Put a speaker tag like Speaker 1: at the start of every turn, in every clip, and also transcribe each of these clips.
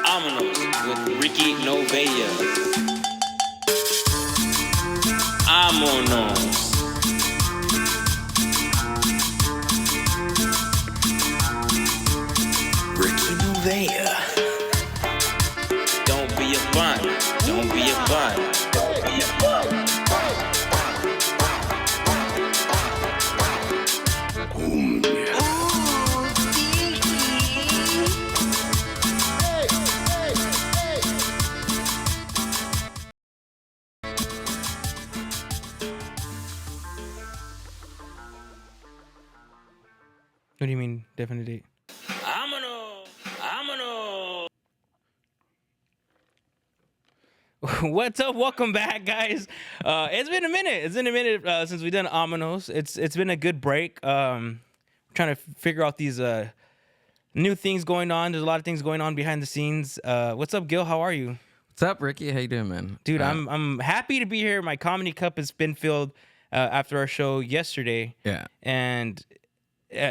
Speaker 1: Amonos with Ricky Novella. Amonos. Ricky Novella. Don't be a bun. Don't be a bun. Don't be a bun.
Speaker 2: What do you mean, definite date?
Speaker 1: Amonos. Amonos.
Speaker 2: What's up? Welcome back, guys. It's been a minute. It's been a minute since we've done Amonos. It's been a good break. Trying to figure out these new things going on. There's a lot of things going on behind the scenes. What's up, Gil? How are you?
Speaker 3: What's up, Ricky? How you doing, man?
Speaker 2: Dude, I'm happy to be here. My comedy cup has been filled after our show yesterday.
Speaker 3: Yeah.
Speaker 2: And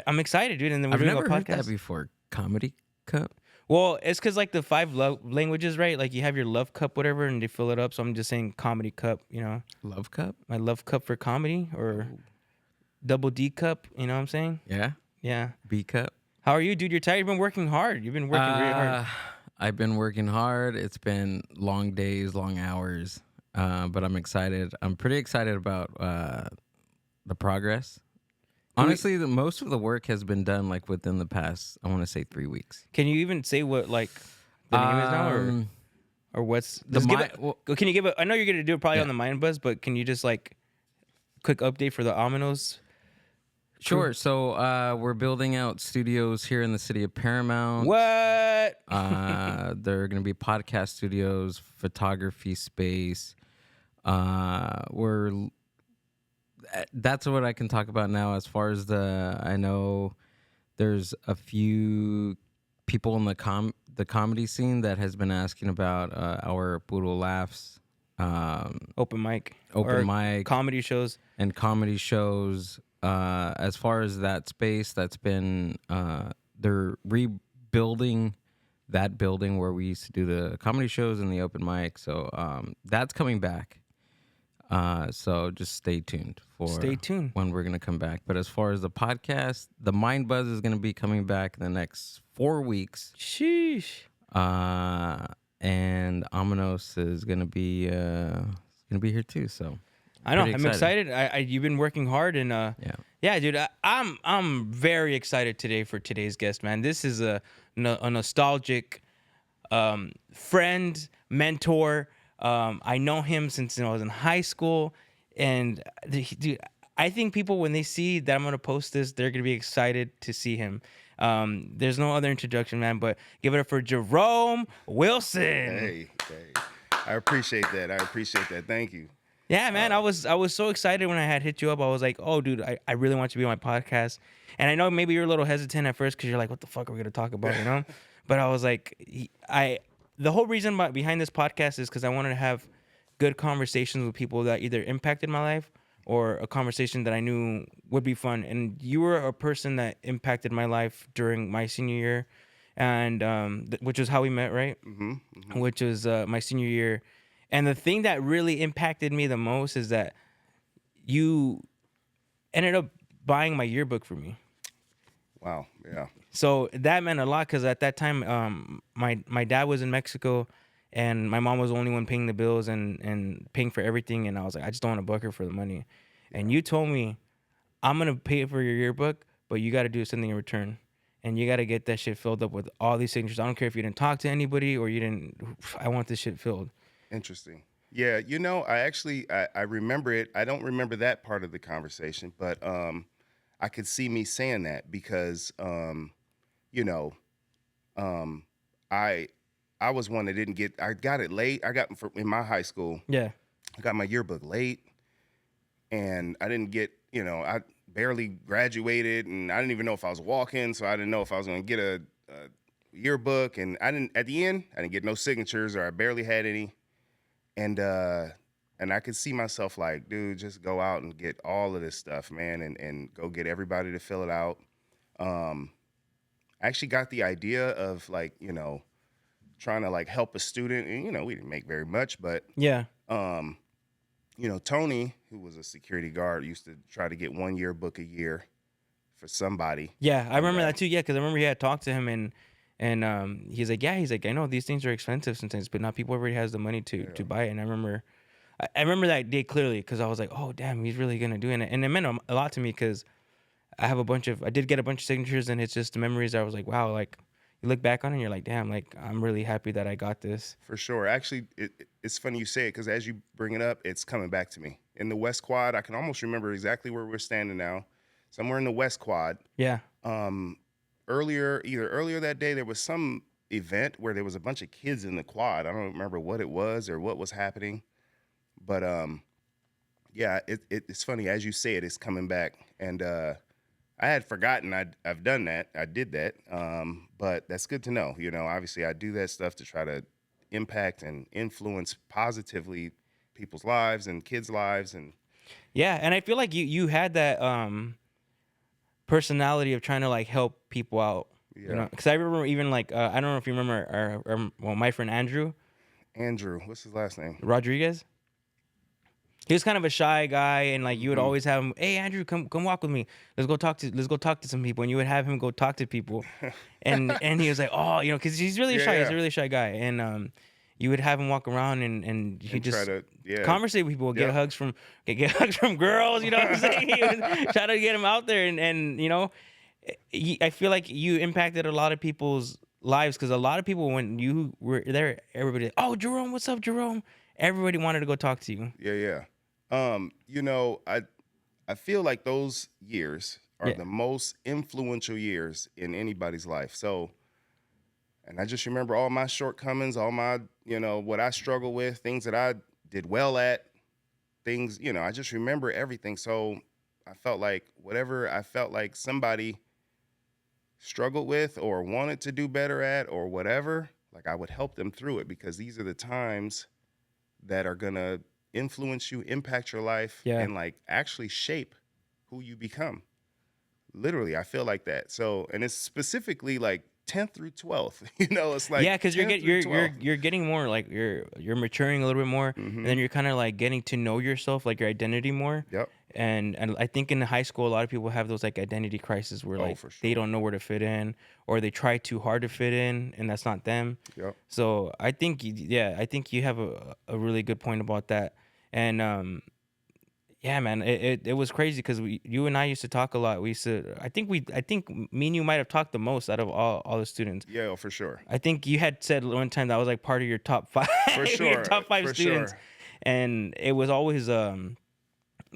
Speaker 2: I'm excited, dude. And then we're
Speaker 3: I've
Speaker 2: doing
Speaker 3: never
Speaker 2: a
Speaker 3: heard
Speaker 2: podcast.
Speaker 3: that before. Comedy cup?
Speaker 2: Well, it's because like the 5 love languages, right? Like you have your love cup, whatever, and they fill it up. So I'm just saying comedy cup, you know.
Speaker 3: Love cup?
Speaker 2: My love cup for comedy, or double D cup, you know what I'm saying?
Speaker 3: Yeah.
Speaker 2: Yeah.
Speaker 3: B cup?
Speaker 2: How are you, dude? You're tired. You've been working hard. You've been working really hard.
Speaker 3: I've been working hard. It's been long days, long hours, but I'm excited. I'm pretty excited about the progress. Honestly, most of the work has been done like within the past, I want to say 3 weeks.
Speaker 2: Can you even say what like the name is now, or what's can you give a? I know you're gonna do it probably on the Mind Buzz, but can you just like quick update for the Amonos?
Speaker 3: Sure. So we're building out studios here in the city of Paramount.
Speaker 2: What?
Speaker 3: There are going to be podcast studios, photography space. That's what I can talk about now. As far as I know there's a few people in the comedy scene that has been asking about our Puro Laughs.
Speaker 2: Open mic, comedy shows,
Speaker 3: and comedy shows. As far as that space, that's been they're rebuilding that building where we used to do the comedy shows and the open mic. So that's coming back. So just stay tuned when we're gonna come back. But as far as the podcast, the Mind Buzz is gonna be coming back in the next 4 weeks.
Speaker 2: Sheesh.
Speaker 3: And Amonos is gonna be here too. So
Speaker 2: I know I'm excited. You've been working hard, and yeah, dude. I'm very excited today for today's guest, man. This is a nostalgic friend, mentor. I know him since I was in high school, and dude, I think people, when they see that I'm gonna post this, they're gonna be excited to see him. There's no other introduction, man, but give it up for Jerome Wilson.
Speaker 4: Hey, I appreciate that. Thank you.
Speaker 2: Yeah, man, I was so excited when I had hit you up. I was like, oh, dude, I really want you to be on my podcast. And I know maybe you're a little hesitant at first because you're like, what the fuck are we gonna talk about, you know? But I was like, the whole reason behind this podcast is because I wanted to have good conversations with people that either impacted my life or a conversation that I knew would be fun. And you were a person that impacted my life during my senior year, and which was how we met, right? Mm-hmm. Which was my senior year. And the thing that really impacted me the most is that you ended up buying my yearbook for me.
Speaker 4: Wow, yeah.
Speaker 2: So that meant a lot because at that time, my dad was in Mexico, and my mom was the only one paying the bills and paying for everything. And I was like, I just don't want to buck her for the money. And you told me, I'm going to pay for your yearbook, but you got to do something in return. And you got to get that shit filled up with all these signatures. I don't care if you didn't talk to anybody or you didn't. I want this shit filled.
Speaker 4: Interesting. Yeah, you know, I remember it. I don't remember that part of the conversation, but I could see me saying that because, you know, I was one that didn't get. I got it late. I got in my high school.
Speaker 2: Yeah.
Speaker 4: I got my yearbook late, and I didn't get. You know, I barely graduated, and I didn't even know if I was walking, so I didn't know if I was going to get a yearbook, and I didn't. At the end, I didn't get no signatures, or I barely had any. And and I could see myself like, dude, just go out and get all of this stuff, man, and go get everybody to fill it out. I actually got the idea of like, trying to like help a student, and we didn't make very much, but
Speaker 2: Yeah.
Speaker 4: Tony, who was a security guard, used to try to get 1 yearbook a year for somebody.
Speaker 2: Yeah, I remember that too. Yeah, because I remember he had talked to him and he's like, I know these things are expensive sometimes, but not people already has the money to buy it. And I remember that day clearly because I was like, oh damn, he's really gonna do it, and it meant a lot to me because I did get a bunch of signatures, and it's just the memories that I was like, wow, like you look back on it and you're like, damn, like I'm really happy that I got this.
Speaker 4: For sure. Actually, it's funny you say it because as you bring it up, it's coming back to me. In the West Quad, I can almost remember exactly where we're standing now. Somewhere in the West Quad.
Speaker 2: Yeah.
Speaker 4: Earlier that day, there was some event where there was a bunch of kids in the quad. I don't remember what it was or what was happening. But yeah, it's funny. As you say it, it's coming back. And I had forgotten I've done that. I did that. But that's good to know. Obviously I do that stuff to try to impact and influence positively people's lives and kids' lives. And
Speaker 2: Yeah, and I feel like you had that personality of trying to like help people out.
Speaker 4: Yeah.
Speaker 2: Because I remember even like I don't know if you remember my friend Andrew
Speaker 4: what's his last name?
Speaker 2: Rodriguez. He was kind of a shy guy, and like you would always have him, hey Andrew, come walk with me. Let's go talk to some people, and you would have him go talk to people, and he was like, oh, because he's really shy. He's a really shy guy, and you would have him walk around and he just
Speaker 4: try to
Speaker 2: conversate with people, get hugs from girls. You know what I'm saying? He would try to get him out there, and I feel like you impacted a lot of people's lives because a lot of people when you were there, everybody, oh Jerome, what's up, Jerome? Everybody wanted to go talk to you.
Speaker 4: Yeah. I feel like those years are the most influential years in anybody's life. So, and I just remember all my shortcomings, all my, what I struggle with, things that I did well at, things, I just remember everything. So I felt like whatever I felt like somebody struggled with or wanted to do better at or whatever, like I would help them through it because these are the times that are gonna influence you, impact your life, and like actually shape who you become. Literally, I feel like that. So, and it's specifically like 10th through 12th. It's like
Speaker 2: because you're getting more like you're maturing a little bit more, and then you're kind of like getting to know yourself, like your identity more.
Speaker 4: Yep.
Speaker 2: And I think in high school, a lot of people have those like identity crises where like they don't know where to fit in, or they try too hard to fit in, and that's not them.
Speaker 4: Yep.
Speaker 2: So I think you have a really good point about that, and yeah, man, it was crazy because you and I used to talk a lot. I think me and you might have talked the most out of all the students.
Speaker 4: Yeah, for sure.
Speaker 2: I think you had said one time that was like part of your top 5.
Speaker 4: For sure.
Speaker 2: Your top 5
Speaker 4: for
Speaker 2: students,
Speaker 4: sure.
Speaker 2: and it was always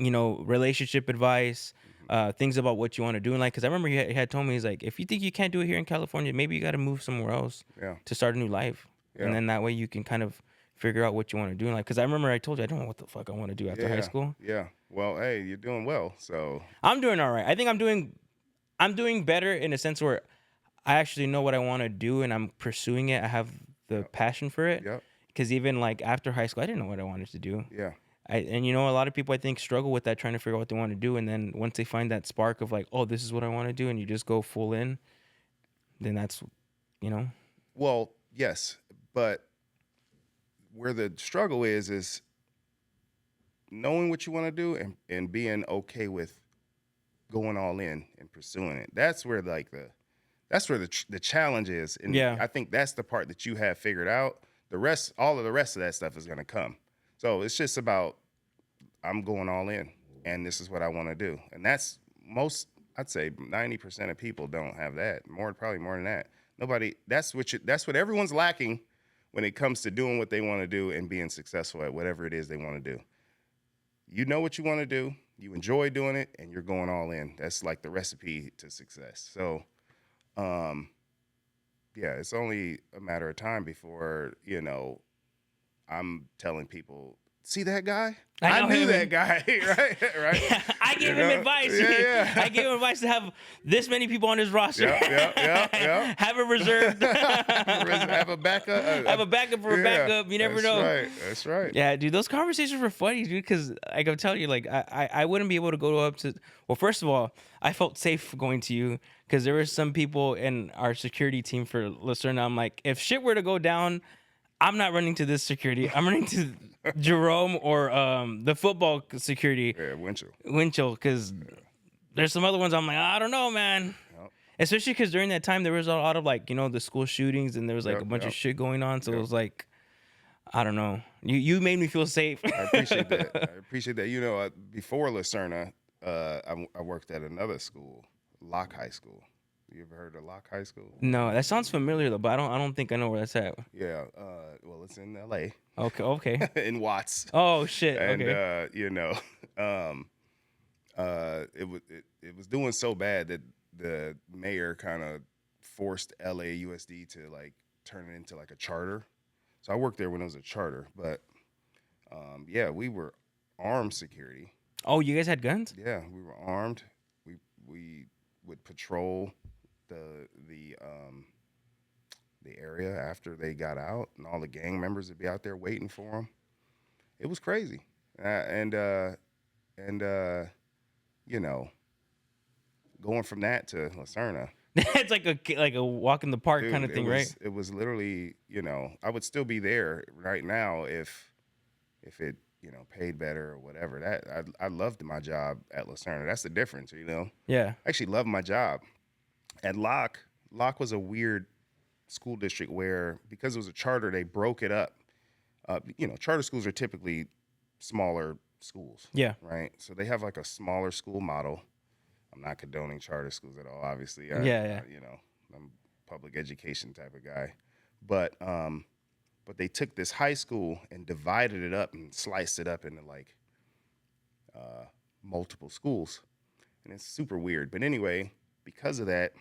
Speaker 2: relationship advice, things about what you want to do in life. Because I remember he had told me, he's like, if you think you can't do it here in California, maybe you got to move somewhere else to start a new life. Yeah. And then that way you can kind of figure out what you want to do in life. Because I remember I told you I don't know what the fuck I want to do after high school.
Speaker 4: Yeah. Well, hey, you're doing well. So
Speaker 2: I'm doing all right. I think I'm doing better in a sense where I actually know what I want to do and I'm pursuing it. I have the passion for it.
Speaker 4: Yep.
Speaker 2: Because even like after high school, I didn't know what I wanted to do.
Speaker 4: Yeah.
Speaker 2: And a lot of people I think struggle with that, trying to figure out what they want to do, and then once they find that spark of like, oh, this is what I want to do, and you just go full in, then that's,
Speaker 4: Well, yes, but where the struggle is knowing what you want to do and being okay with going all in and pursuing it. That's where the challenge is, and I think that's the part that you have figured out. All of the rest of that stuff is going to come. So it's just about I'm going all in, and this is what I want to do. And that's I'd say 90% of people don't have that. Probably more than that. Nobody. That's what everyone's lacking when it comes to doing what they want to do and being successful at whatever it is they want to do. You know what you want to do. You enjoy doing it, and you're going all in. That's like the recipe to success. So, it's only a matter of time before I'm telling people, see that guy? I knew that guy, right?
Speaker 2: I I gave
Speaker 4: You
Speaker 2: him
Speaker 4: know?
Speaker 2: advice.
Speaker 4: Yeah.
Speaker 2: I gave him advice to have this many people on his roster.
Speaker 4: Yeah.
Speaker 2: Have it reserved.
Speaker 4: Have a backup.
Speaker 2: Have a backup for a backup. You never know.
Speaker 4: That's right.
Speaker 2: Yeah, dude, those conversations were funny, dude. Because like I'm telling you, like I wouldn't be able to go up to. Well, first of all, I felt safe going to you because there were some people in our security team for Lucerna. I'm like, if shit were to go down, I'm not running to this security. I'm running to Jerome or the football security,
Speaker 4: Yeah, Winchell.
Speaker 2: because there's some other ones I'm like, I don't know, man.
Speaker 4: Yep.
Speaker 2: Especially because during that time there was a lot of like, the school shootings and there was like
Speaker 4: Yep,
Speaker 2: a bunch
Speaker 4: yep.
Speaker 2: of shit going on. So it
Speaker 4: Yep.
Speaker 2: was like, I don't know. You made me feel safe.
Speaker 4: I appreciate that. Before Lucerna, I worked at another school, Locke High School. You ever heard of Locke High School?
Speaker 2: No, that sounds familiar though, but I don't think I know where that's at.
Speaker 4: Yeah. Well, it's in L.A.
Speaker 2: Okay.
Speaker 4: in Watts.
Speaker 2: Oh shit.
Speaker 4: And
Speaker 2: Okay.
Speaker 4: it was doing so bad that the mayor kind of forced LAUSD to like turn it into like a charter. So I worked there when it was a charter, but we were armed security.
Speaker 2: Oh, you guys had guns?
Speaker 4: Yeah, we were armed. We would patrol the area after they got out, and all the gang members would be out there waiting for them. It was crazy, going from that to Lucerna.
Speaker 2: It's like a walk in the park
Speaker 4: Dude,
Speaker 2: kind of thing, right?
Speaker 4: It was literally, I would still be there right now if it, paid better or whatever. That I loved my job at Lucerna. That's the difference,
Speaker 2: Yeah.
Speaker 4: I actually loved my job. At Locke was a weird school district where, because it was a charter, they broke it up. Charter schools are typically smaller schools.
Speaker 2: Yeah.
Speaker 4: Right? So they have like a smaller school model. I'm not condoning charter schools at all, obviously.
Speaker 2: Yeah.
Speaker 4: I'm a public education type of guy. But they took this high school and divided it up and sliced it up into like multiple schools. And it's super weird. But anyway, because of that,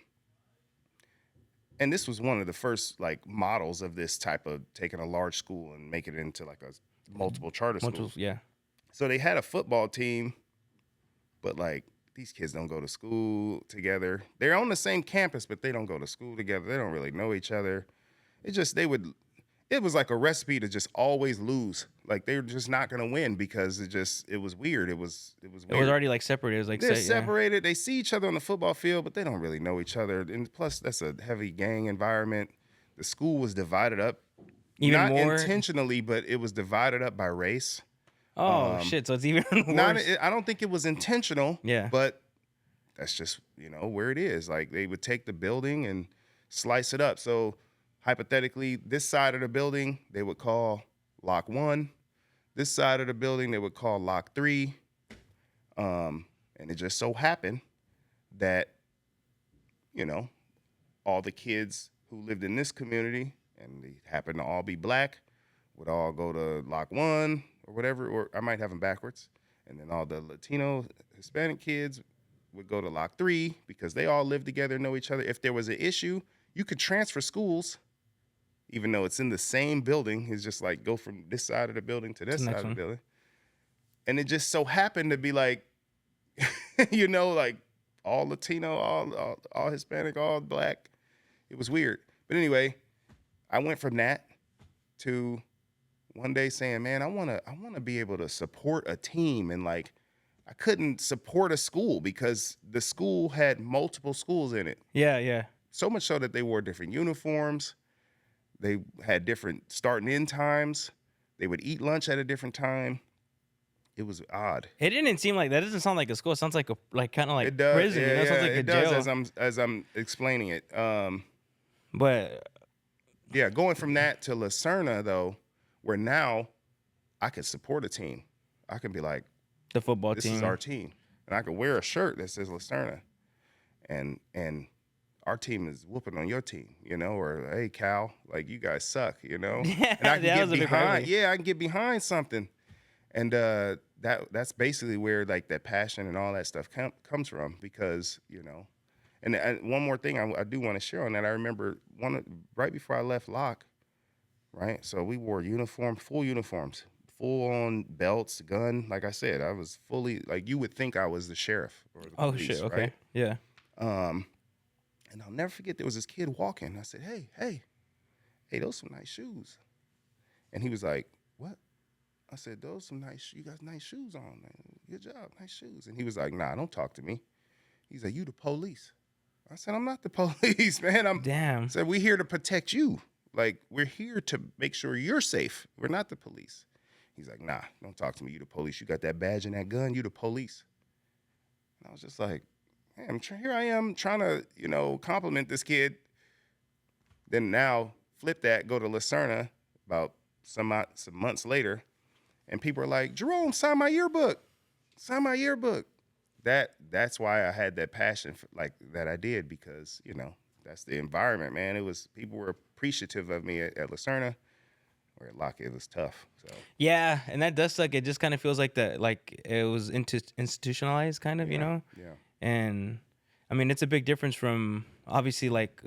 Speaker 4: and this was one of the first like models of this type of taking a large school and making it into like a multiple charter schools.
Speaker 2: Yeah.
Speaker 4: So they had a football team, but like these kids don't go to school together. They're on the same campus, but they don't go to school together. They don't really know each other. It was like a recipe to just always lose. Like they were just not gonna win because it was weird. It was weird.
Speaker 2: It was already like separated. It was like
Speaker 4: They're
Speaker 2: yeah.
Speaker 4: separated. They see each other on the football field, but they don't really know each other. And plus, that's a heavy gang environment. The school was divided up,
Speaker 2: Even
Speaker 4: not
Speaker 2: more
Speaker 4: intentionally, but it was divided up by race.
Speaker 2: Oh shit! So it's even worse.
Speaker 4: I don't think it was intentional.
Speaker 2: Yeah.
Speaker 4: But that's just where it is. Like they would take the building and slice it up. So hypothetically, this side of the building they would call Lock 1. This side of the building they would call Lock 3. And it just so happened that all the kids who lived in this community, and they happened to all be black, would all go to Lock 1 or whatever, or I might have them backwards. And then all the Latino, Hispanic kids would go to Lock 3 because they all live together, know each other. If there was an issue, you could transfer schools, even though it's in the same building. It's just like go from this side of the building to this side of the building. And it just so happened to be like, like all Latino, all Hispanic, all black. It was weird. But anyway, I went from that to one day saying, man, I want to be able to support a team. And like, I couldn't support a school because the school had multiple schools in it.
Speaker 2: Yeah.
Speaker 4: So much so that they wore different uniforms. They had different start and end times. They would eat lunch at a different time. It was odd.
Speaker 2: It didn't seem like that. Doesn't sound like a school. It sounds like kind of like
Speaker 4: It does.
Speaker 2: prison.
Speaker 4: Yeah,
Speaker 2: It sounds like a
Speaker 4: it
Speaker 2: jail.
Speaker 4: does as I'm explaining it.
Speaker 2: But
Speaker 4: yeah, going from that to Lucerna though, where now I could support a team. I can be like,
Speaker 2: the football
Speaker 4: this
Speaker 2: team.
Speaker 4: is our team, and I could wear a shirt that says Lucerna, and our team is whooping on your team, or hey Cal, like you guys suck, and I can get behind. Yeah, I can get behind something, and that's basically where like that passion and all that stuff comes from because And one more thing I do want to share on that. I remember right before I left Locke, right? So we wore full uniforms, full on belts, gun. Like I said, I was fully like you would think I was the sheriff or the
Speaker 2: Oh
Speaker 4: police,
Speaker 2: shit. Okay.
Speaker 4: right?
Speaker 2: Yeah.
Speaker 4: And I'll never forget there was this kid walking. I said, hey, those some nice shoes. And he was like, what? I said, those some nice, you got nice shoes on, man. Good job, nice shoes. And he was like, nah, don't talk to me. He's like, you the police. I said, I'm not the police, man. I
Speaker 2: Damn.
Speaker 4: said, we're here to protect you. Like, we're here to make sure you're safe. We're not the police. He's like, nah, don't talk to me. You the police. You got that badge and that gun. You the police. And I was just like, man, here I am trying to, compliment this kid. Then now flip that, go to Lucerna about some months later, and people are like, Jerome, sign my yearbook. Sign my yearbook. That's why I had that passion for, like that I did, because, that's the environment, man. People were appreciative of me at Lucerna, or at Locke, it was tough. So
Speaker 2: Yeah, and that does suck. It just kind of feels like it was institutionalized, kind of,
Speaker 4: Yeah.
Speaker 2: And I mean, it's a big difference from obviously like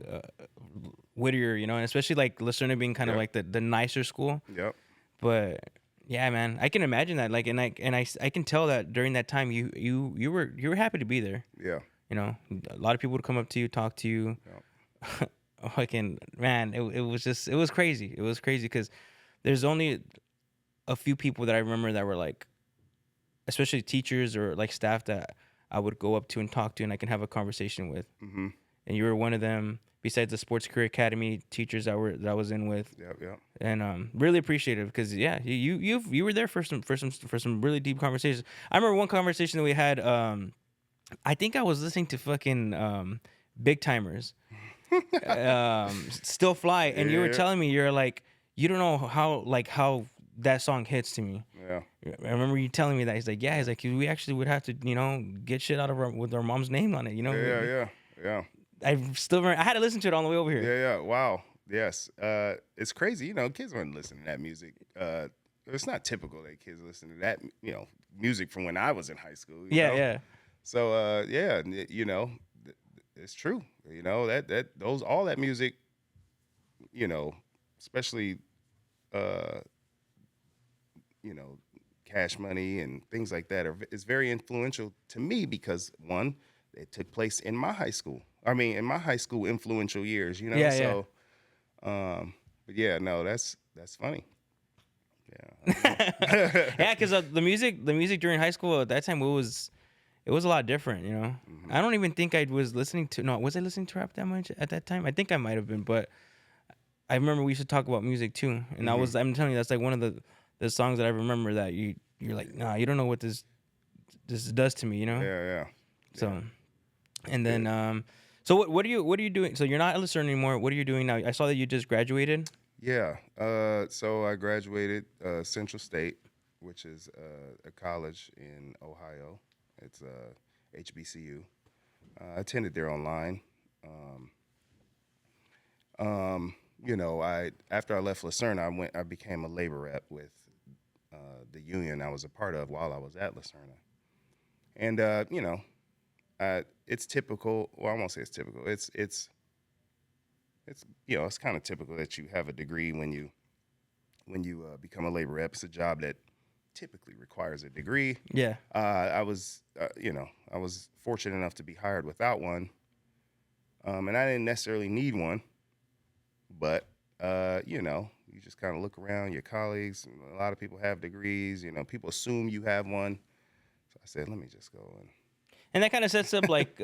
Speaker 2: Whittier, and especially like Lucerna being kind of like the nicer school.
Speaker 4: Yep.
Speaker 2: But yeah, man, I can imagine that. Like, and I can tell that during that time you were happy to be there.
Speaker 4: Yeah.
Speaker 2: A lot of people would come up to you, talk to you.
Speaker 4: Yep.
Speaker 2: Fucking man, it was crazy. It was crazy because there's only a few people that I remember that were like, especially teachers or like staff that I would go up to and talk to and I can have a conversation with.
Speaker 4: Mm-hmm.
Speaker 2: And you were one of them. Besides the Sports Career Academy teachers that I was in with.
Speaker 4: Yep.
Speaker 2: And really appreciative because you were there for some really deep conversations. I remember one conversation that we had. I think I was listening to fucking Big Timers, Still Fly, and you were telling me you're like you don't know how that song hits to me.
Speaker 4: Yeah.
Speaker 2: I remember you telling me that. He's like we actually would have to get shit out of with our mom's name on it.
Speaker 4: Yeah.
Speaker 2: I still remember, I had to listen to it on the way over here.
Speaker 4: Yeah. Wow. Yes. It's crazy. Kids weren't listening to that music. It's not typical that kids listen to that, music from when I was in high school. You know?
Speaker 2: Yeah.
Speaker 4: So, it's true. All that music, especially, Cash Money and things like that is very influential to me because one, it took place in my high school. I mean, in my high school influential years,
Speaker 2: Yeah.
Speaker 4: So, but yeah, no, that's funny. Yeah.
Speaker 2: Yeah, because the music during high school at that time it was a lot different.
Speaker 4: Mm-hmm.
Speaker 2: I don't even think I was listening to. No, was I listening to rap that much at that time? I think I might have been, but I remember we used to talk about music too. And
Speaker 4: Mm-hmm.
Speaker 2: I'm telling you, that's like one of the songs that I remember that you're like, nah, you don't know what this does to me.
Speaker 4: Yeah.
Speaker 2: So, and then so what are you doing? So you're not at Lucerne anymore. What are you doing now? I saw that you just graduated.
Speaker 4: Yeah. So I graduated Central State, which is a college in Ohio. It's HBCU. I attended there online. After I left Lucerne, I became a labor rep with the union I was a part of while I was at Lucerne. And it's typical. Well, I won't say it's typical. It's it's kind of typical that you have a degree when you become a labor rep. It's a job that typically requires a degree.
Speaker 2: Yeah.
Speaker 4: I was fortunate enough to be hired without one, and I didn't necessarily need one, but you just kind of look around your colleagues. A lot of people have degrees. People assume you have one. So I said, let me just go
Speaker 2: And that kind of sets up like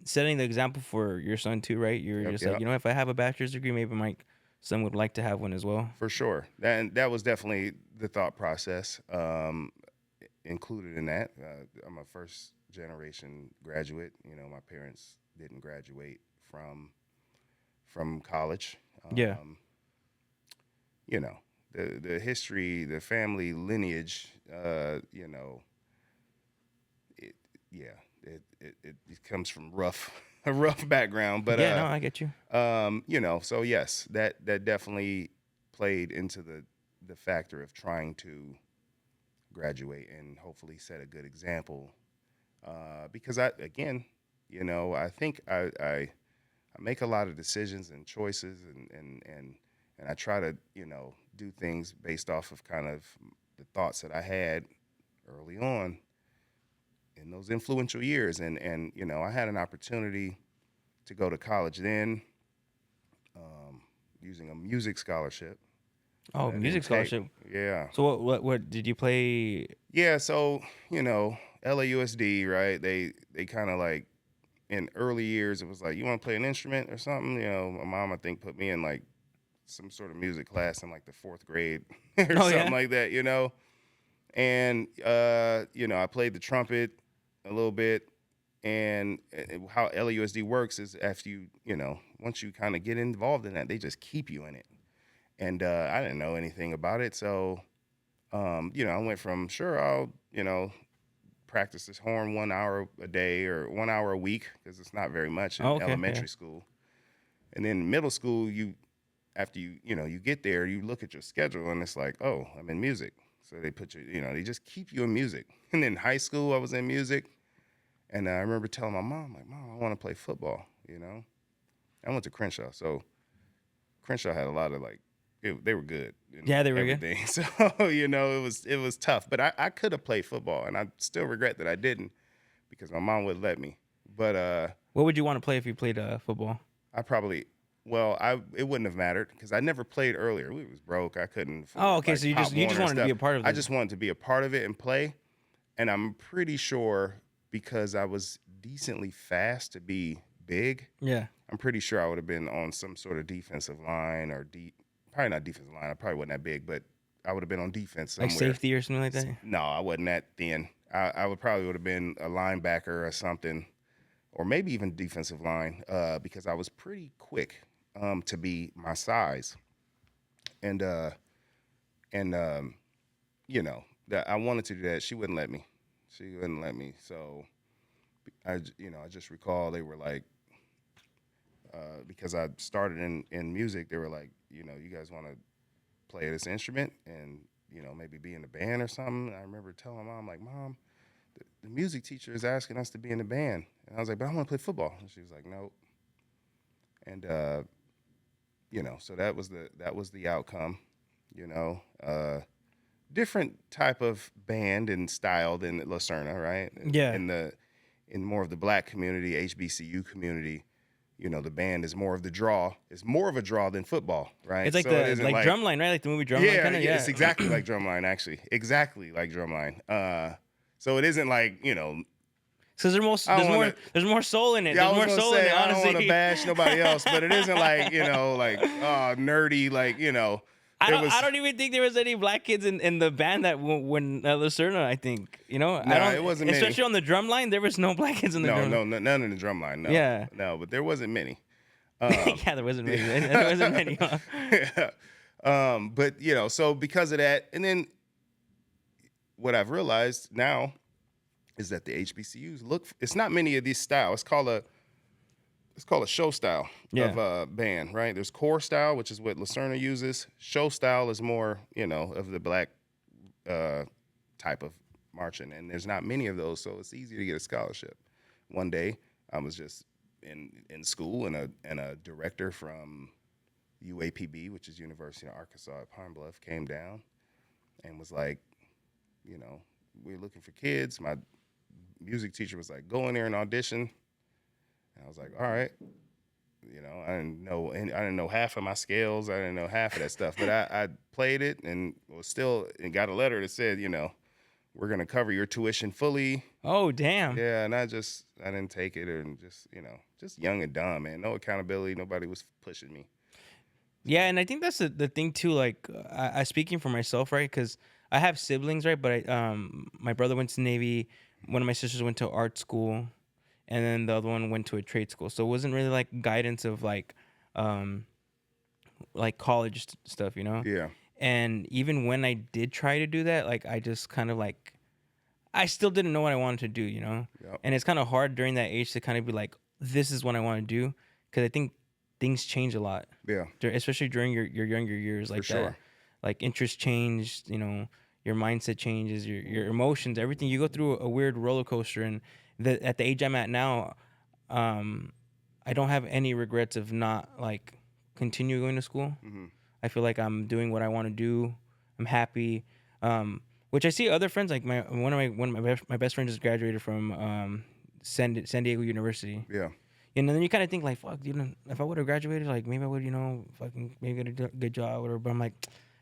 Speaker 2: setting the example for your son too, right? You're
Speaker 4: Yep,
Speaker 2: just
Speaker 4: yep.
Speaker 2: like, if I have a bachelor's degree, maybe my son would like to have one as well.
Speaker 4: For sure. That was definitely the thought process included in that. I'm a first generation graduate. My parents didn't graduate from college.
Speaker 2: Yeah.
Speaker 4: The history, the family lineage, it comes from a rough background, but
Speaker 2: yeah, no, I get you.
Speaker 4: So yes, that definitely played into the factor of trying to graduate and hopefully set a good example. Because I think I make a lot of decisions and choices and and I try to, do things based off of kind of the thoughts that I had early on in those influential years. And I had an opportunity to go to college then, using a music scholarship.
Speaker 2: Oh, music scholarship.
Speaker 4: Yeah.
Speaker 2: So what did you play?
Speaker 4: Yeah, so, LAUSD, right? They kind of like, in early years, it was like, you want to play an instrument or something? My mom, I think, put me in like some sort of music class in like the 4th grade or something like that, And, I played the trumpet a little bit. And how LAUSD works is after you, once you kind of get involved in that, they just keep you in it. And I didn't know anything about it. So, I went from, sure, I'll, practice this horn 1 hour a day or 1 hour a week, because it's not very much in elementary school. And then middle school, after you get there, you look at your schedule and it's like, oh, I'm in music. So they put you, they just keep you in music. And then high school, I was in music. And I remember telling my mom, like, Mom, I want to play football, I went to Crenshaw. So Crenshaw had a lot of they were good.
Speaker 2: Yeah, they were
Speaker 4: everything.
Speaker 2: good.
Speaker 4: So, it was tough. But I could have played football, and I still regret that I didn't, because my mom wouldn't let me. But
Speaker 2: what would you want to play if you played football?
Speaker 4: It wouldn't have mattered, because I never played earlier. We was broke. I couldn't afford,
Speaker 2: Oh, okay. So you just wanted to be a part of it.
Speaker 4: I just wanted to be a part of it and play. And I'm pretty sure, because I was decently fast to be big.
Speaker 2: Yeah.
Speaker 4: I'm pretty sure I would have been on some sort of defensive line or probably not defensive line. I probably wasn't that big, but I would have been on defense somewhere.
Speaker 2: Like safety or something like that?
Speaker 4: No, I wasn't that thin. I would have been a linebacker or something, or maybe even defensive line, because I was pretty quick to be my size. And that I wanted to do that. She wouldn't let me. So I just recall they were like, because I started in music, they were like, you guys want to play this instrument and, maybe be in the band or something. And I remember telling my mom, like, Mom, the music teacher is asking us to be in the band. And I was like, but I want to play football. And she was like, nope. And, so that was the outcome, different type of band and style than Lucerna, right?
Speaker 2: Yeah.
Speaker 4: In more of the black community, HBCU community, the band is more of the draw. It's more of a draw than football, right?
Speaker 2: It's like Drumline, right? Like the movie Drumline.
Speaker 4: Yeah, it's exactly like Drumline, actually. Exactly like Drumline. So it isn't like,
Speaker 2: So there's more soul in it.
Speaker 4: Yeah,
Speaker 2: there's more soul in it, honestly.
Speaker 4: I don't want to bash nobody else, but it isn't like, nerdy,
Speaker 2: I don't even think there was any black kids in the band that when Lucerna, I think,
Speaker 4: No, it wasn't many.
Speaker 2: Especially on the drum line, there was no black kids in the drum line.
Speaker 4: No, none in the drum line, no.
Speaker 2: Yeah.
Speaker 4: No, but there wasn't many.
Speaker 2: Yeah, there wasn't many. There wasn't many. Huh?
Speaker 4: Yeah. But, so because of that, and then what I've realized now is that the HBCUs it's not many of these styles. It's called a show style of a band, right? There's core style, which is what Lucerna uses. Show style is more, of the black type of marching, and there's not many of those, so it's easy to get a scholarship. One day, I was just in school, and a director from UAPB, which is University of Arkansas at Pine Bluff, came down and was like, we're looking for kids. My music teacher was like, go in there and audition. And I was like, all right. I didn't know half of my scales. I didn't know half of that stuff. But I played it and got a letter that said, we're going to cover your tuition fully.
Speaker 2: Oh, damn.
Speaker 4: Yeah, and I didn't take it, and just young and dumb, man. No accountability. Nobody was pushing me.
Speaker 2: Yeah, and I think that's the thing too. Like, I speaking for myself, right? Because I have siblings, right? But my brother went to Navy. One of my sisters went to art school, and then the other one went to a trade school. So it wasn't really like guidance of like college stuff,
Speaker 4: Yeah.
Speaker 2: And even when I did try to do that, like I just kind of like, I still didn't know what I wanted to do, Yep. And it's kind of hard during that age to kind of be like, this is what I want to do, because I think things change a lot.
Speaker 4: Yeah.
Speaker 2: Especially during your younger years, like
Speaker 4: For sure.
Speaker 2: that. Like interests change, your mindset changes, your emotions, everything. You go through a weird roller coaster, and at the age I'm at now, I don't have any regrets of not like continue going to school.
Speaker 4: Mm-hmm.
Speaker 2: I feel like I'm doing what I want to do. I'm happy. Which I see other friends like one of my best friends just graduated from San Diego University.
Speaker 4: Yeah.
Speaker 2: And then you kind of think like, fuck, if I would have graduated, like maybe I would, fucking maybe get a good job or whatever. But I'm like,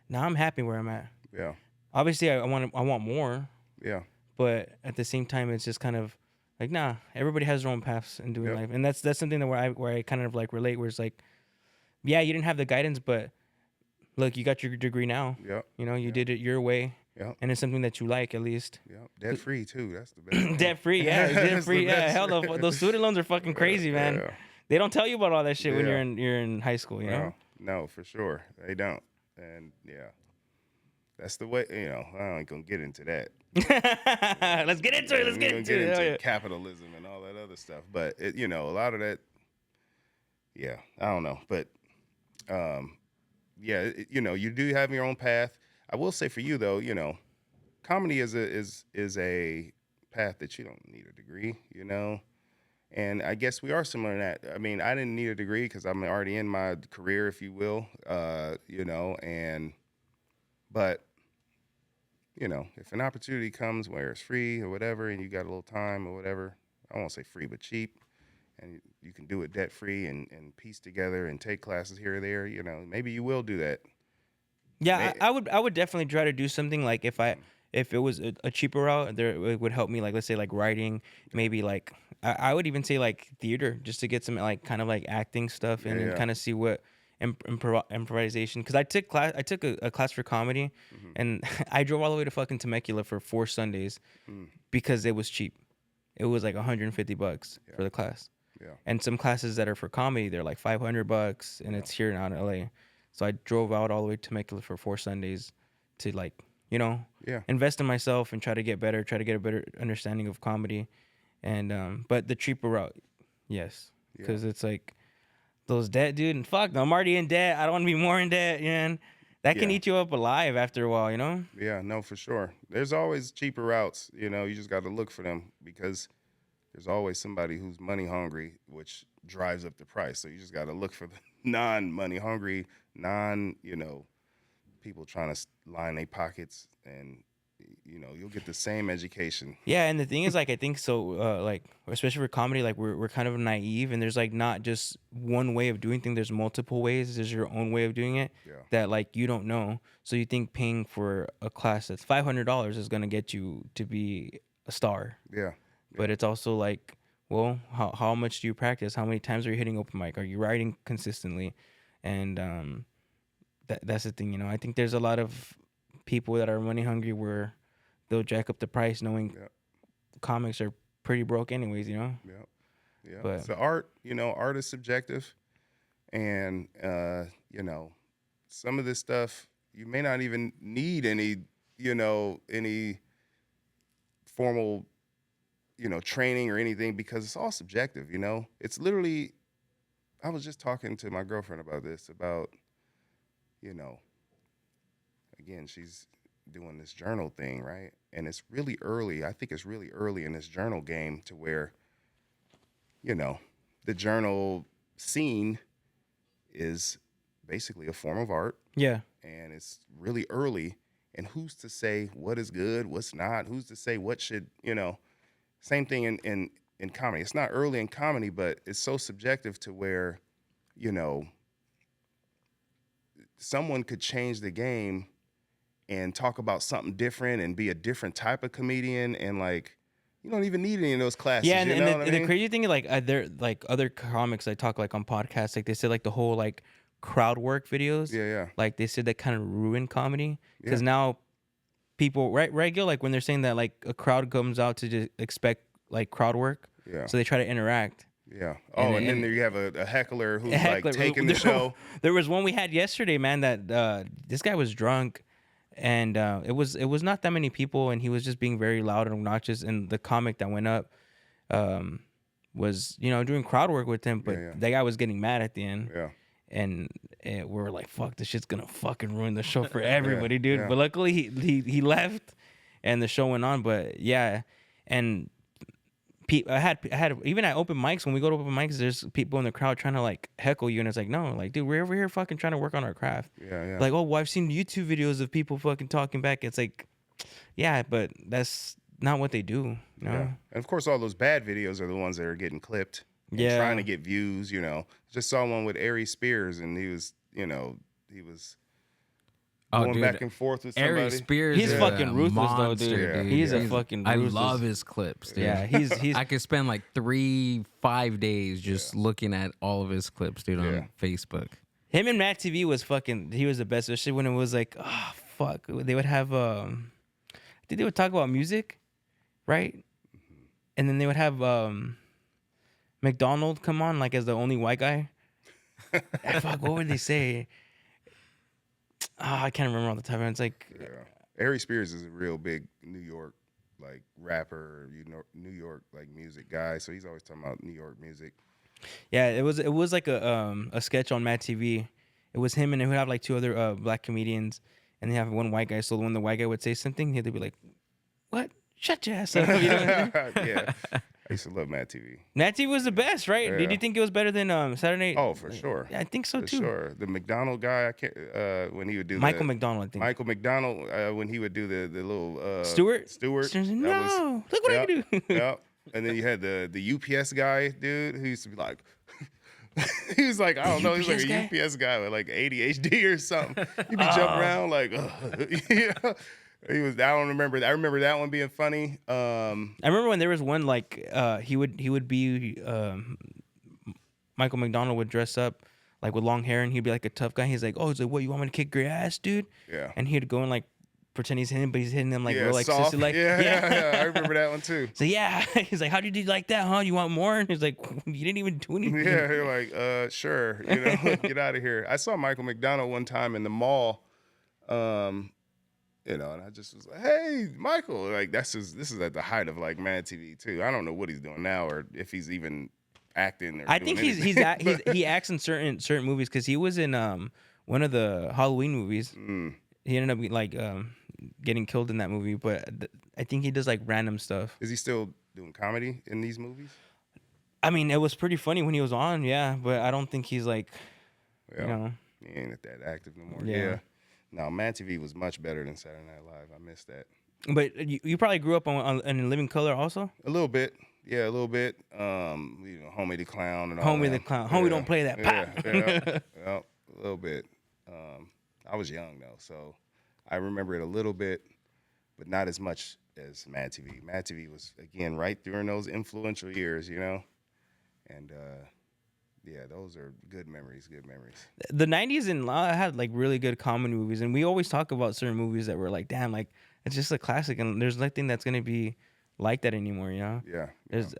Speaker 2: nah, I'm happy where I'm at.
Speaker 4: Yeah.
Speaker 2: Obviously, I want more.
Speaker 4: Yeah.
Speaker 2: But at the same time, it's just kind of like, nah, everybody has their own paths in doing
Speaker 4: Yep.
Speaker 2: life, and that's something that where I kind of like relate, where it's like, yeah, you didn't have the guidance, but look, you got your degree now.
Speaker 4: Yeah.
Speaker 2: You did it your way.
Speaker 4: Yeah.
Speaker 2: And it's something that you like, at least.
Speaker 4: Yeah. Debt free too. That's the best.
Speaker 2: Debt free, yeah, debt
Speaker 4: That's
Speaker 2: free,
Speaker 4: the
Speaker 2: yeah.
Speaker 4: best.
Speaker 2: Hell, those student loans are fucking crazy, man.
Speaker 4: Yeah.
Speaker 2: They don't tell you about all that shit when
Speaker 4: Yeah.
Speaker 2: you're in high school, you know.
Speaker 4: No, for sure they don't. And yeah, that's the way. I ain't gonna get into that.
Speaker 2: Let's get into it. Let's get into it. Oh, yeah.
Speaker 4: Capitalism and all that other stuff. But a lot of that. Yeah, I don't know, but yeah, you do have your own path. I will say for you though, comedy is a path that you don't need a degree, And I guess we are similar in that. I mean, I didn't need a degree because I'm already in my career, if you will, but if an opportunity comes where it's free or whatever, and you got a little time or whatever, I won't say free, but cheap, and you can do it debt free and piece together and take classes here or there, maybe you will do that.
Speaker 2: Yeah, I would definitely try to do something like if it was a cheaper route, it would help me, like, let's say like writing, maybe like I would even say like theater, just to get some like kind of like acting stuff and then kind of see what improvisation, because I took a class for comedy, and I drove all the way to fucking Temecula for 4 Sundays because it was cheap. It was like $150 for the class.
Speaker 4: Yeah.
Speaker 2: And some classes that are for comedy, they're like $500, and it's here out in LA. So I drove out all the way to Temecula for 4 Sundays to invest in myself and try to get better, try to get a better understanding of comedy. And but the cheaper route, yes, because it's like those debt, dude, and fuck, I'm already in debt. I don't want to be more in debt, man. That can eat you up alive after a while,
Speaker 4: Yeah, no, for sure. There's always cheaper routes, you just got to look for them, because there's always somebody who's money hungry, which drives up the price. So you just got to look for the non-money hungry, people trying to line their pockets, and you'll get the same education.
Speaker 2: Yeah, and the thing is, like, I think so, like, especially for comedy, like, we're kind of naive, and there's like not just one way of doing things. There's multiple ways. There's your own way of doing it that like you don't know. So you think paying for a class that's $500 is gonna get you to be a star.
Speaker 4: Yeah.
Speaker 2: But it's also like, well, how much do you practice? How many times are you hitting open mic? Are you writing consistently? And that's the thing, I think there's a lot of people that are money hungry where they'll jack up the price knowing comics are pretty broke anyways,
Speaker 4: Yeah.
Speaker 2: But
Speaker 4: so art is subjective, and some of this stuff you may not even need any formal training or anything, because it's all subjective. It's literally, I was just talking to my girlfriend about this, again, she's doing this journal thing, right? And it's really early. I think it's really early in this journal game to where, the journal scene is basically a form of art.
Speaker 2: yeah.
Speaker 4: And it's really early. And who's to say what is good, what's not? Who's to say what should, same thing in comedy. It's not early in comedy, but it's so subjective to where, someone could change the game and talk about something different and be a different type of comedian, and like you don't even need any of those classes.
Speaker 2: Yeah, and
Speaker 4: the
Speaker 2: the crazy thing is, like, they're like other comics I talk like on podcasts, like they said like the whole like crowd work videos.
Speaker 4: Yeah.
Speaker 2: Like they said that kind of ruined comedy, because now people regular, like when they're saying that like a crowd comes out to just expect like crowd work.
Speaker 4: Yeah.
Speaker 2: So they try to interact.
Speaker 4: Yeah. Oh, and then you have a heckler who's like taking the show.
Speaker 2: There was one we had yesterday, man, that this guy was drunk, and it was not that many people, and he was just being very loud and obnoxious. And the comic that went up was doing crowd work with him, but that guy was getting mad at the end.
Speaker 4: Yeah.
Speaker 2: And we were like, fuck, this shit's gonna fucking ruin the show for everybody, dude.
Speaker 4: Yeah.
Speaker 2: But luckily he left, and the show went on. But yeah, and I had even at open mics, when we go to open mics, there's people in the crowd trying to like heckle you, and it's like, no, like, dude, we're over here fucking trying to work on our craft.
Speaker 4: Yeah.
Speaker 2: Like, oh, well, I've seen YouTube videos of people fucking talking back. It's like, yeah, but that's not what they do. You know?
Speaker 4: Yeah. And of course, all those bad videos are the ones that are getting clipped. And
Speaker 2: Yeah.
Speaker 4: trying to get views. You know, just saw one with Ari Spears, and he was going back and forth with somebody.
Speaker 3: Ari Spears,
Speaker 2: He's
Speaker 3: is
Speaker 2: fucking
Speaker 3: a
Speaker 2: ruthless, though,
Speaker 3: monster,
Speaker 2: dude.
Speaker 4: Yeah.
Speaker 2: He's a fucking
Speaker 3: I
Speaker 2: ruthless.
Speaker 3: love his clips, dude.
Speaker 2: Yeah, he's
Speaker 3: I could spend like 3-5 days just looking at all of his clips, dude, on Facebook.
Speaker 2: him and Matt TV was fucking. He was the best, especially when it was like, oh fuck, they would have. I think they would talk about music, right? And then they would have McDonald come on like as the only white guy. Fuck, what would they say? I can't remember all the time. It's like,
Speaker 4: Ari Spears is a real big New York like rapper, New York like music guy. So he's always talking about New York music.
Speaker 2: yeah, it was like a sketch on Matt TV. It was him, and they would have like two other black comedians, and they have one white guy. So when the white guy would say something, they'd be like, "What? Shut your ass up!" You know what I mean?
Speaker 4: Yeah, I used to love Matt TV.
Speaker 2: Matt TV was the best, right?
Speaker 4: Yeah.
Speaker 2: Did you think it was better than Saturday?
Speaker 4: Oh, for sure.
Speaker 2: Yeah, I think so
Speaker 4: For
Speaker 2: too.
Speaker 4: sure. The McDonald guy, I can't. When he would do
Speaker 2: Michael McDonald, I think.
Speaker 4: Michael McDonald, when he would do the little
Speaker 2: Stewart.
Speaker 4: Stewart.
Speaker 2: No, look what I can do.
Speaker 4: Yeah. And then you had the UPS guy, dude, who used to be like, he was like, I don't know, he was like a UPS guy with like ADHD or something. He'd be jumping around like, you know? He was. I don't remember. I remember that one being funny.
Speaker 2: I remember when there was one like he would be Michael McDonald would dress up like with long hair, and he'd be like a tough guy. He's like, oh, he's like, what, you want me to kick your ass, dude?
Speaker 4: Yeah.
Speaker 2: And he'd go and like pretend he's hitting him, but he's hitting them like real like
Speaker 4: soft.
Speaker 2: sissy like.
Speaker 4: Yeah. I remember that one too.
Speaker 2: So yeah, he's like, how did you like that, huh? You want more? And he's like, you didn't even do anything.
Speaker 4: Yeah, you're like, sure, you know, get out of here. I saw Michael McDonald one time in the mall, you know, and I just was like, hey, Michael, like this is at the height of like Mad TV too. I don't know what he's doing now or if he's even acting. Or
Speaker 2: I think he acts in certain movies because he was in one of the Halloween movies. He ended up like getting killed in that movie, but I think he does like random stuff.
Speaker 4: Is he still doing comedy in these movies?
Speaker 2: I mean, it was pretty funny when he was on, yeah, but I don't think he's like, you know.
Speaker 4: He ain't that active no more.
Speaker 2: Yeah.
Speaker 4: No, Mad TV was much better than Saturday Night Live. I missed that.
Speaker 2: But you probably grew up on In Living Color also?
Speaker 4: A little bit. Yeah, a little bit. You know, Homie the Clown and all
Speaker 2: Homie the
Speaker 4: that.
Speaker 2: Clown. Homie don't play that.
Speaker 4: Yeah, a little bit. I was young though, so I remember it a little bit, but not as much as Mad TV. Mad TV was again right during those influential years, you know, and yeah, those are good memories. Good memories.
Speaker 2: The 90s and had like really good comedy movies, and we always talk about certain movies that were like, damn, like it's just a classic, and there's nothing that's gonna be like that anymore, you know?
Speaker 4: Yeah.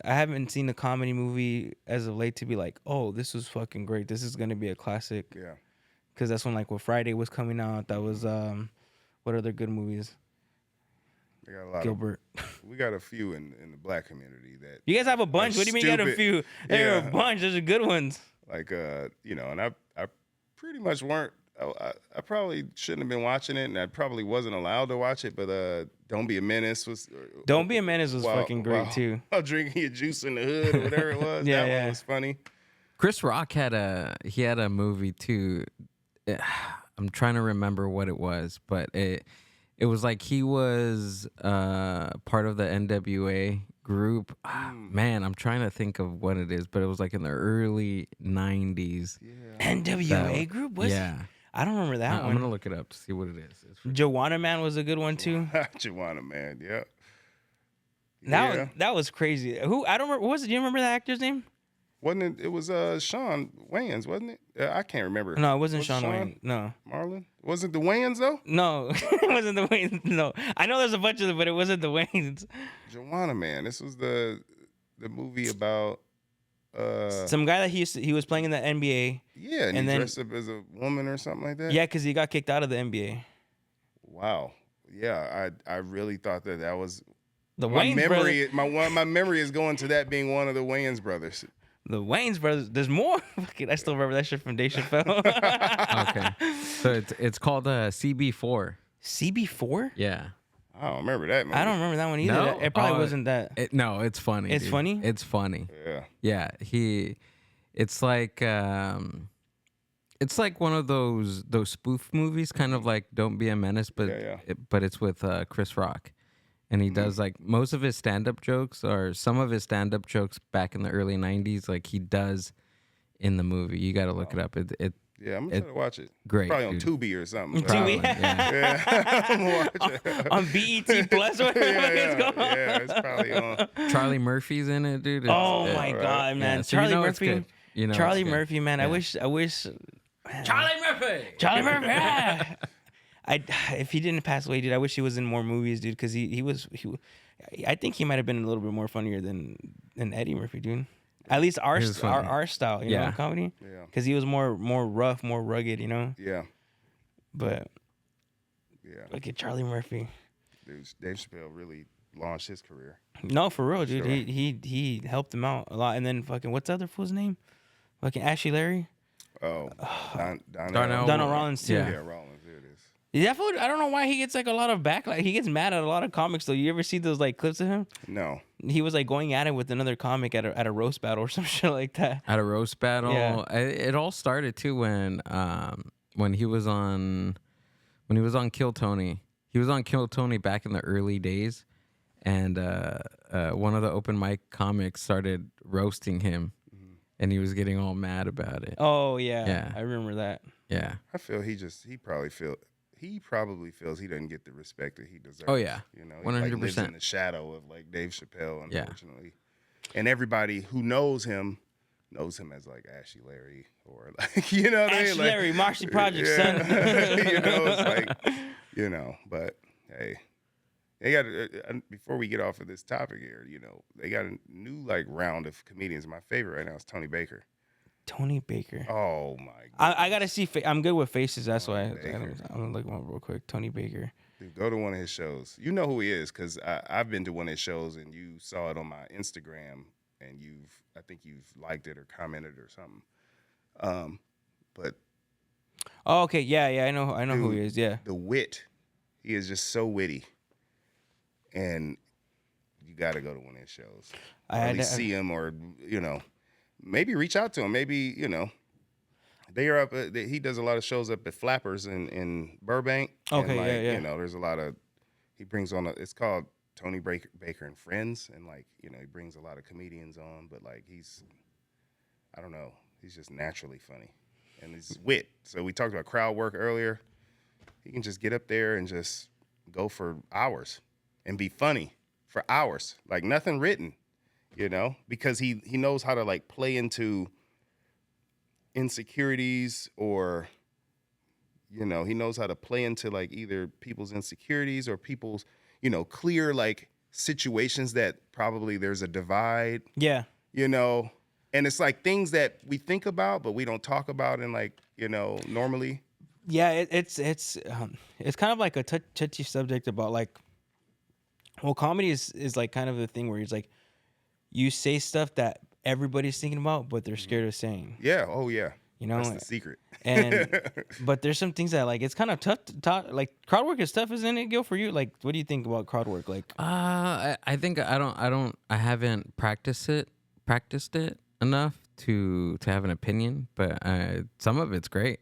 Speaker 2: I haven't seen a comedy movie as of late to be like, oh, this was fucking great. This is gonna be a classic.
Speaker 4: Yeah.
Speaker 2: Because that's when like what Friday was coming out. That was what other good movies?
Speaker 4: We got a lot
Speaker 2: Gilbert.
Speaker 4: We got a few in the black community that
Speaker 2: You guys have a bunch. What do you mean you got a
Speaker 4: stupid.
Speaker 2: few? There are
Speaker 4: Yeah.
Speaker 2: a bunch. Those are good ones.
Speaker 4: like you know, and I pretty much weren't. I probably shouldn't have been watching it, and I probably wasn't allowed to watch it. But Don't Be a Menace was.
Speaker 2: Don't Be a Menace was fucking great too.
Speaker 4: While drinking your juice in the hood or whatever it was.
Speaker 2: Yeah,
Speaker 4: that
Speaker 2: yeah.
Speaker 4: one was funny.
Speaker 3: Chris Rock had a movie too. I'm trying to remember what it was, but it was like he was part of the NWA group. Man, I'm trying to think of what it is, but it was like in the early 90s.
Speaker 2: NWA group was.
Speaker 3: Yeah.
Speaker 2: I don't remember that
Speaker 3: I'm
Speaker 2: one.
Speaker 3: gonna look it up to see what it is.
Speaker 2: Joanna Man was a good one too.
Speaker 4: Joanna Man, yeah.
Speaker 2: That was crazy. Who I don't remember. What was it? Do you remember that actor's name?
Speaker 4: Wasn't it? It was Sean Wayans, wasn't it? I can't remember.
Speaker 2: No, it wasn't
Speaker 4: Was
Speaker 2: Sean Wayne. No.
Speaker 4: Marlon? Wasn't the Wayans though?
Speaker 2: No, it wasn't the Waynes. No, I know there's a bunch of them, but it wasn't the Waynes.
Speaker 4: Joanna Man. This was the movie about
Speaker 2: Some guy that he was playing in the NBA.
Speaker 4: yeah, and he
Speaker 2: then-
Speaker 4: dressed up as a woman or something like that.
Speaker 2: Yeah, because he got kicked out of the NBA.
Speaker 4: Wow. Yeah, I really thought that was
Speaker 2: The
Speaker 4: my
Speaker 2: Wayans
Speaker 4: memory.
Speaker 2: brothers.
Speaker 4: My memory is going to that being one of the Wayans brothers.
Speaker 2: The Wayans brothers. There's more. Fucking, I still remember that shit from Dave Chappelle.
Speaker 3: Okay, so it's called CB4.
Speaker 2: CB4?
Speaker 3: Yeah.
Speaker 4: I don't remember that movie.
Speaker 2: I don't remember that one either.
Speaker 3: No?
Speaker 2: It probably wasn't that.
Speaker 3: No, it's funny.
Speaker 2: It's
Speaker 3: dude.
Speaker 2: funny?
Speaker 3: It's funny.
Speaker 4: Yeah.
Speaker 3: Yeah, it's like one of those spoof movies, kind of like Don't Be a Menace, but but it's with Chris Rock, and he does like most of his stand-up jokes, or some of his stand-up jokes back in the early '90s, like he does in the movie. You got to look it up.
Speaker 4: Yeah, I'm gonna try to watch it.
Speaker 3: Great,
Speaker 4: Probably
Speaker 3: dude.
Speaker 4: on Tubi or something.
Speaker 2: Tubi?
Speaker 3: Yeah.
Speaker 4: I'm gonna watch it.
Speaker 2: On BET Plus, whatever it's called.
Speaker 4: Yeah, it's probably on.
Speaker 3: Charlie Murphy's in it, dude.
Speaker 2: Oh my God, man!
Speaker 3: Yeah, so
Speaker 2: Charlie
Speaker 3: you know it's
Speaker 2: Murphy.
Speaker 3: good. You know
Speaker 2: Charlie
Speaker 3: it's good.
Speaker 2: Murphy, man.
Speaker 3: Yeah.
Speaker 2: I wish.
Speaker 3: Charlie Murphy.
Speaker 2: Charlie Murphy. Yeah. If he didn't pass away, dude, I wish he was in more movies, dude. Because I think he might have been a little bit more funnier than Eddie Murphy, dude. At least our style, you know, comedy.
Speaker 4: Yeah.
Speaker 2: Because he was more rough, more rugged, you know.
Speaker 4: Yeah.
Speaker 2: But
Speaker 4: Yeah.
Speaker 2: look at Charlie Murphy.
Speaker 4: Dude, Dave Chappelle really launched his career.
Speaker 2: No, for real, dude.
Speaker 4: Sure.
Speaker 2: He helped him out a lot. And then fucking what's the other fool's name? Fucking Ashley Larry.
Speaker 4: Oh,
Speaker 3: Darnell.
Speaker 2: Donald Rollins too.
Speaker 3: Yeah.
Speaker 4: Yeah, Rollins. There it is.
Speaker 2: Yeah, fool, I don't know why he gets like a lot of backlash. He gets mad at a lot of comics though. You ever see those like clips of him?
Speaker 4: No.
Speaker 2: He was like going at it with another comic at a roast battle or some shit like that.
Speaker 3: At a roast battle.
Speaker 2: Yeah.
Speaker 3: It all started too when he was on Kill Tony. He was on Kill Tony back in the early days, and one of the open mic comics started roasting him, and he was getting all mad about it.
Speaker 2: Oh yeah,
Speaker 3: Yeah.
Speaker 2: I remember that.
Speaker 3: Yeah.
Speaker 4: I feel he probably feels he doesn't get the respect that he deserves.
Speaker 3: Oh, yeah.
Speaker 4: You know, he like lives
Speaker 3: 100%.
Speaker 4: in the shadow of like Dave Chappelle,
Speaker 3: Yeah.
Speaker 4: unfortunately. And everybody who knows him as like Ashley Larry or like, you know what I mean?
Speaker 2: Ashley
Speaker 4: Like,
Speaker 2: Larry, Marcy Project, son.
Speaker 4: You know, it's like, you know, but hey, they got before we get off of this topic here, you know, they got a new like round of comedians. My favorite right now is Tony Baker.
Speaker 2: Tony Baker.
Speaker 4: Oh my God.
Speaker 2: I gotta see. I'm good with faces. That's why
Speaker 4: Baker.
Speaker 2: I'm gonna look one real quick. Tony Baker.
Speaker 4: Dude, go to one of his shows. You know who he is because I've been to one of his shows and you saw it on my Instagram and I think you've liked it or commented or something. But
Speaker 2: Oh, okay. Yeah. I know who he is. Yeah.
Speaker 4: the wit, he is just so witty, and you got to go to one of his shows.
Speaker 2: I
Speaker 4: Or
Speaker 2: had
Speaker 4: at least
Speaker 2: to-
Speaker 4: see him, or you know, maybe reach out to him. Maybe you know. They are up. He does a lot of shows up at Flappers in Burbank.
Speaker 2: Okay,
Speaker 4: and like,
Speaker 2: yeah.
Speaker 4: You know, there's a lot of. He brings on. It's called Tony Baker and Friends, and like you know, he brings a lot of comedians on. But like I don't know, he's just naturally funny, and he's wit. So we talked about crowd work earlier. He can just get up there and just go for hours and be funny for hours, like nothing written, you know, because he knows how to like play into insecurities, or you know, he knows how to play into like either people's insecurities or people's, you know, clear like situations that probably there's a divide,
Speaker 2: Yeah.
Speaker 4: you know, and it's like things that we think about but we don't talk about in like, you know, normally.
Speaker 2: Yeah. It's kind of like a touchy subject about like, well, comedy is like kind of the thing where it's like you say stuff that everybody's thinking about, but they're scared of saying.
Speaker 4: Yeah. Oh yeah.
Speaker 2: You know,
Speaker 4: That's the secret.
Speaker 2: and but there's some things that like it's kind of tough to talk. Like crowd work is tough, isn't it, Gil? For you, like, what do you think about crowd work? Like,
Speaker 3: I think I haven't practiced it enough to have an opinion, but some of it's great.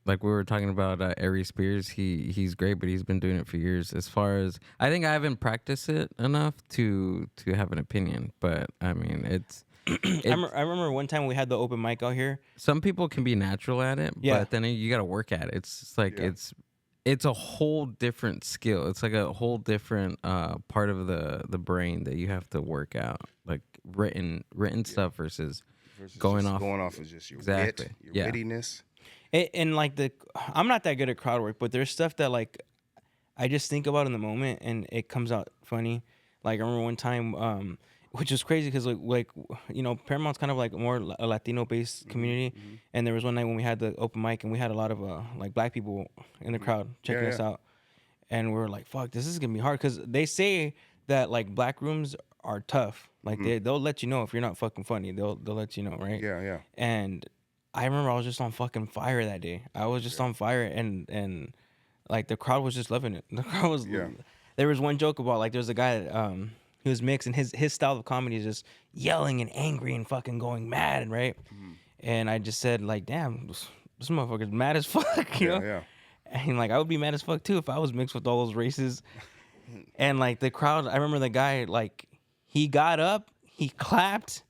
Speaker 3: Like we were talking about Ari Spears, he's great, but he's been doing it for years. As far as I think I haven't practiced it enough to have an opinion, but I mean it's.
Speaker 2: I remember one time we had the open mic out here.
Speaker 3: Some people can be natural at it,
Speaker 2: Yeah.
Speaker 3: but then you got to work at it. It's just like
Speaker 4: Yeah.
Speaker 3: it's a whole different skill. It's like a whole different part of the brain that you have to work out, like written stuff versus going
Speaker 4: just
Speaker 3: off
Speaker 4: going off of just your
Speaker 3: Exactly.
Speaker 4: wit, your
Speaker 3: Yeah.
Speaker 4: wittiness.
Speaker 2: And like I'm not that good at crowd work, but there's stuff that like I just think about in the moment and it comes out funny. Like I remember one time, which was crazy because like you know, Paramount's kind of like more a Latino based community, and there was one night when we had the open mic and we had a lot of like black people in the crowd checking us out, and we were like, fuck, this is gonna be hard because they say that like black rooms are tough. Like they'll let you know if you're not fucking funny. They'll let you know, right?
Speaker 4: Yeah.
Speaker 2: And I remember I was just on fucking fire that day. I was just on fire, and like the crowd was just loving it. The crowd was, There was one joke about like there's a guy that he was mixed, and his style of comedy is just yelling and angry and fucking going mad, right? And I just said like, damn, this motherfucker's mad as fuck, you know?
Speaker 4: Yeah.
Speaker 2: And like I would be mad as fuck too if I was mixed with all those races. And like the crowd, I remember the guy like he got up, he clapped,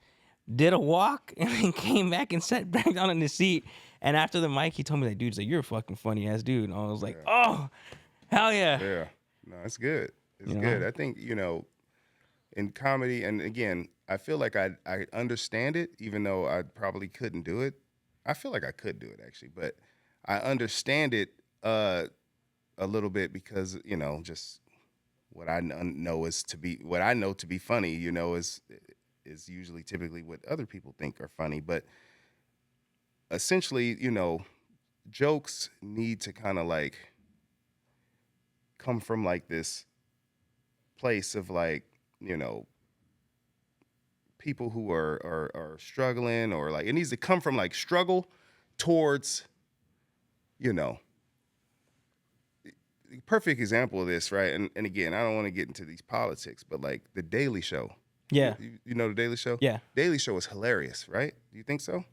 Speaker 2: did a walk, and then came back and sat back down in his seat. And after the mic, he told me that dude's like, "You're a fucking funny ass dude." And I was like, "Oh, hell yeah!"
Speaker 4: Yeah. No, it's good. It's
Speaker 2: You
Speaker 4: good.
Speaker 2: know?
Speaker 4: I think, in comedy, and again, I feel like I understand it, even though I probably couldn't do it. I feel like I could do it actually, but I understand it a little bit because, just what I know what I know to be funny, is usually typically what other people think are funny. But essentially, jokes need to kind of like come from like this place of like, people who are struggling, or like it needs to come from like struggle towards, perfect example of this, right? And again, I don't want to get into these politics, but like the Daily Show.
Speaker 2: Yeah.
Speaker 4: You know the Daily Show?
Speaker 2: Yeah.
Speaker 4: Daily Show is hilarious, right? Do you think so?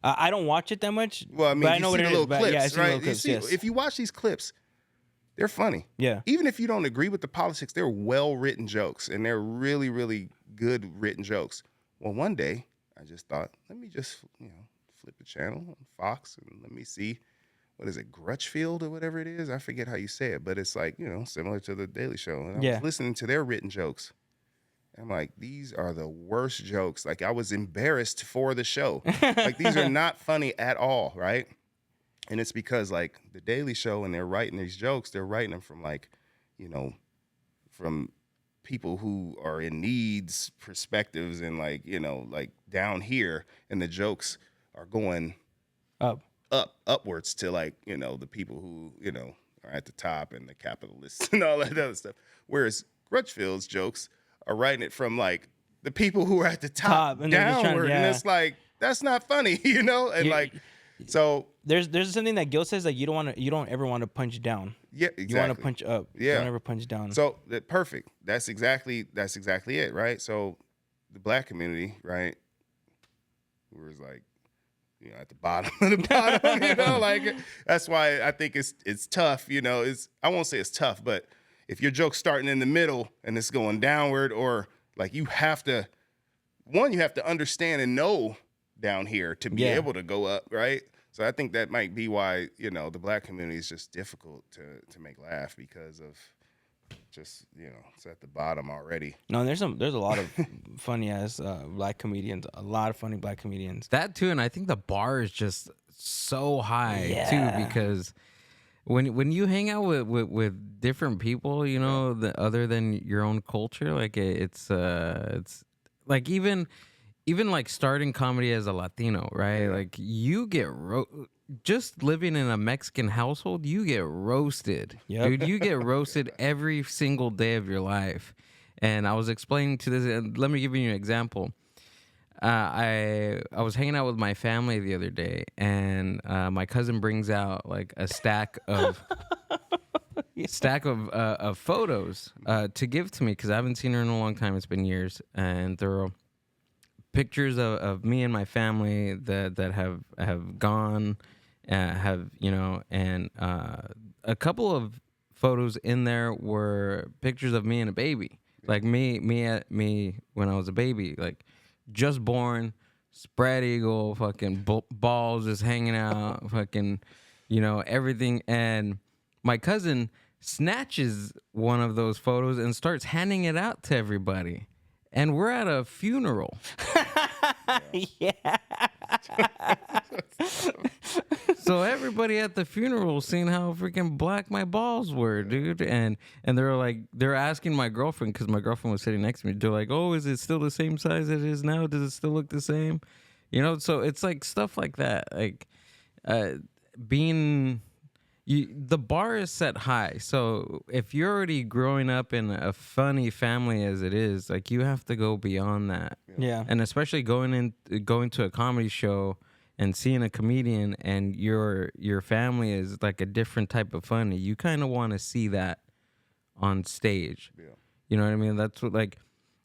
Speaker 2: I don't watch it that much.
Speaker 4: Well, I mean,
Speaker 2: but I
Speaker 4: you
Speaker 2: know
Speaker 4: see
Speaker 2: what
Speaker 4: the
Speaker 2: it is.
Speaker 4: little
Speaker 2: But
Speaker 4: clips,
Speaker 2: yeah, I see the
Speaker 4: right?
Speaker 2: little clips. Yes.
Speaker 4: If you watch these clips, they're funny.
Speaker 2: Yeah.
Speaker 4: Even if you don't agree with the politics, they're well-written jokes, and they're really, really good written jokes. Well, one day, I just thought, let me just, flip the channel on Fox and let me see, what is it, Grutchfield or whatever it is? I forget how you say it, but it's like, similar to the Daily Show. And I was listening to their written jokes. I'm like, these are the worst jokes. Like, I was embarrassed for the show. Like, these are not funny at all, right? And it's because, like, the Daily Show, and they're writing these jokes, they're writing them from, like, from people who are in needs, perspectives, and, like, like down here. And the jokes are going upwards to, like, the people who, are at the top, and the capitalists and all that other stuff. Whereas Grutchfield's jokes are writing it from like the people who are at the top
Speaker 2: and they're just
Speaker 4: downward,
Speaker 2: trying-
Speaker 4: and it's like that's not funny, and like so.
Speaker 2: There's something that Gil says that you don't ever want to punch down.
Speaker 4: Yeah, exactly.
Speaker 2: You want to punch up.
Speaker 4: Yeah.
Speaker 2: You don't ever punch down.
Speaker 4: So perfect. That's exactly it, right? So the black community, right? We're like, at the bottom of the bottom, like that's why I think it's tough, I won't say it's tough, but if your joke's starting in the middle and it's going downward, or like you have to understand and know down here to be able to go up, right? So I think that might be why, the black community is just difficult to make laugh, because of just, it's at the bottom already.
Speaker 2: No, there's a lot of funny ass black comedians, a lot of funny black comedians.
Speaker 3: That too, and I think the bar is just so high
Speaker 2: Yeah.
Speaker 3: too, because when you hang out with different people, other than your own culture, like it's like even like starting comedy as a Latino, right? Like you get just living in a Mexican household, you get roasted.
Speaker 2: Yep.
Speaker 3: Dude, you get roasted every single day of your life. And I was explaining to this, and let me give you an example. I was hanging out with my family the other day, and my cousin brings out like a stack of photos to give to me, because I haven't seen her in a long time. It's been years, and they're pictures of me and my family that have gone, and a couple of photos in there were pictures of me and a baby, like me when I was a baby, like just born, spread eagle, fucking balls just hanging out, fucking, everything. And my cousin snatches one of those photos and starts handing it out to everybody. And we're at a funeral.
Speaker 2: Yeah.
Speaker 3: So everybody at the funeral seeing how freaking black my balls were, dude. And they're asking my girlfriend, because my girlfriend was sitting next to me. They're like, "Oh, is it still the same size as it is now? Does it still look the same?" So it's like stuff like that. Like the bar is set high. So if you're already growing up in a funny family as it is, like you have to go beyond that.
Speaker 2: Yeah.
Speaker 3: And especially going to a comedy show and seeing a comedian, and your family is like a different type of funny, you kind of want to see that on stage.
Speaker 4: Yeah.
Speaker 3: You know what I mean? That's what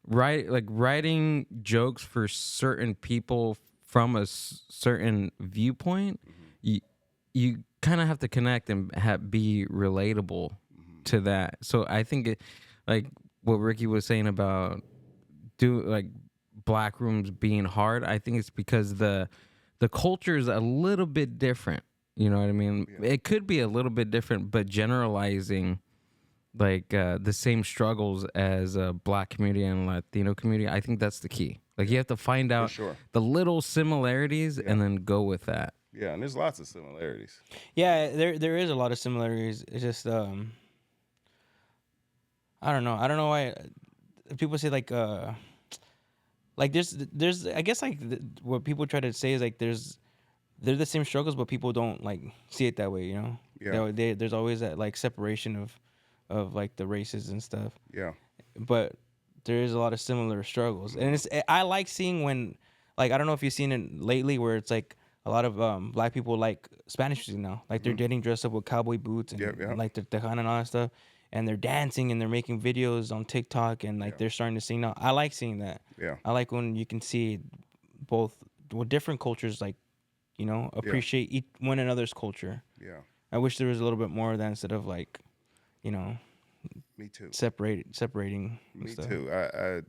Speaker 3: writing jokes for certain people from a certain viewpoint. You kind of have to connect and be relatable to that. So I think like what Ricky was saying about black rooms being hard. I think it's because the culture is a little bit different. You know what I mean?
Speaker 4: Yeah.
Speaker 3: It could be a little bit different, but generalizing the same struggles as a black community and Latino community, I think that's the key. Like you have to find out
Speaker 4: sure.
Speaker 3: the little similarities and then go with that.
Speaker 4: Yeah, and there's lots of similarities.
Speaker 2: Yeah, there is a lot of similarities. It's just I don't know. I don't know why people say like there's I guess like what people try to say is like they're the same struggles, but people don't like see it that way. You know?
Speaker 4: Yeah.
Speaker 2: There's always that like separation of like the races and stuff.
Speaker 4: Yeah.
Speaker 2: But there is a lot of similar struggles, and I like seeing when like I don't know if you've seen it lately where it's like a lot of black people like Spanish music now, like they're getting dressed up with cowboy boots and like the tejana and all that stuff, and they're dancing and they're making videos on TikTok and like they're starting to sing now. I like seeing that.
Speaker 4: Yeah.
Speaker 2: I like when you can see both different cultures like, you know, appreciate one another's culture.
Speaker 4: Yeah.
Speaker 2: I wish there was a little bit more of that instead of like, you know,
Speaker 4: Me too.
Speaker 2: separating.
Speaker 4: Me
Speaker 2: stuff.
Speaker 4: too. I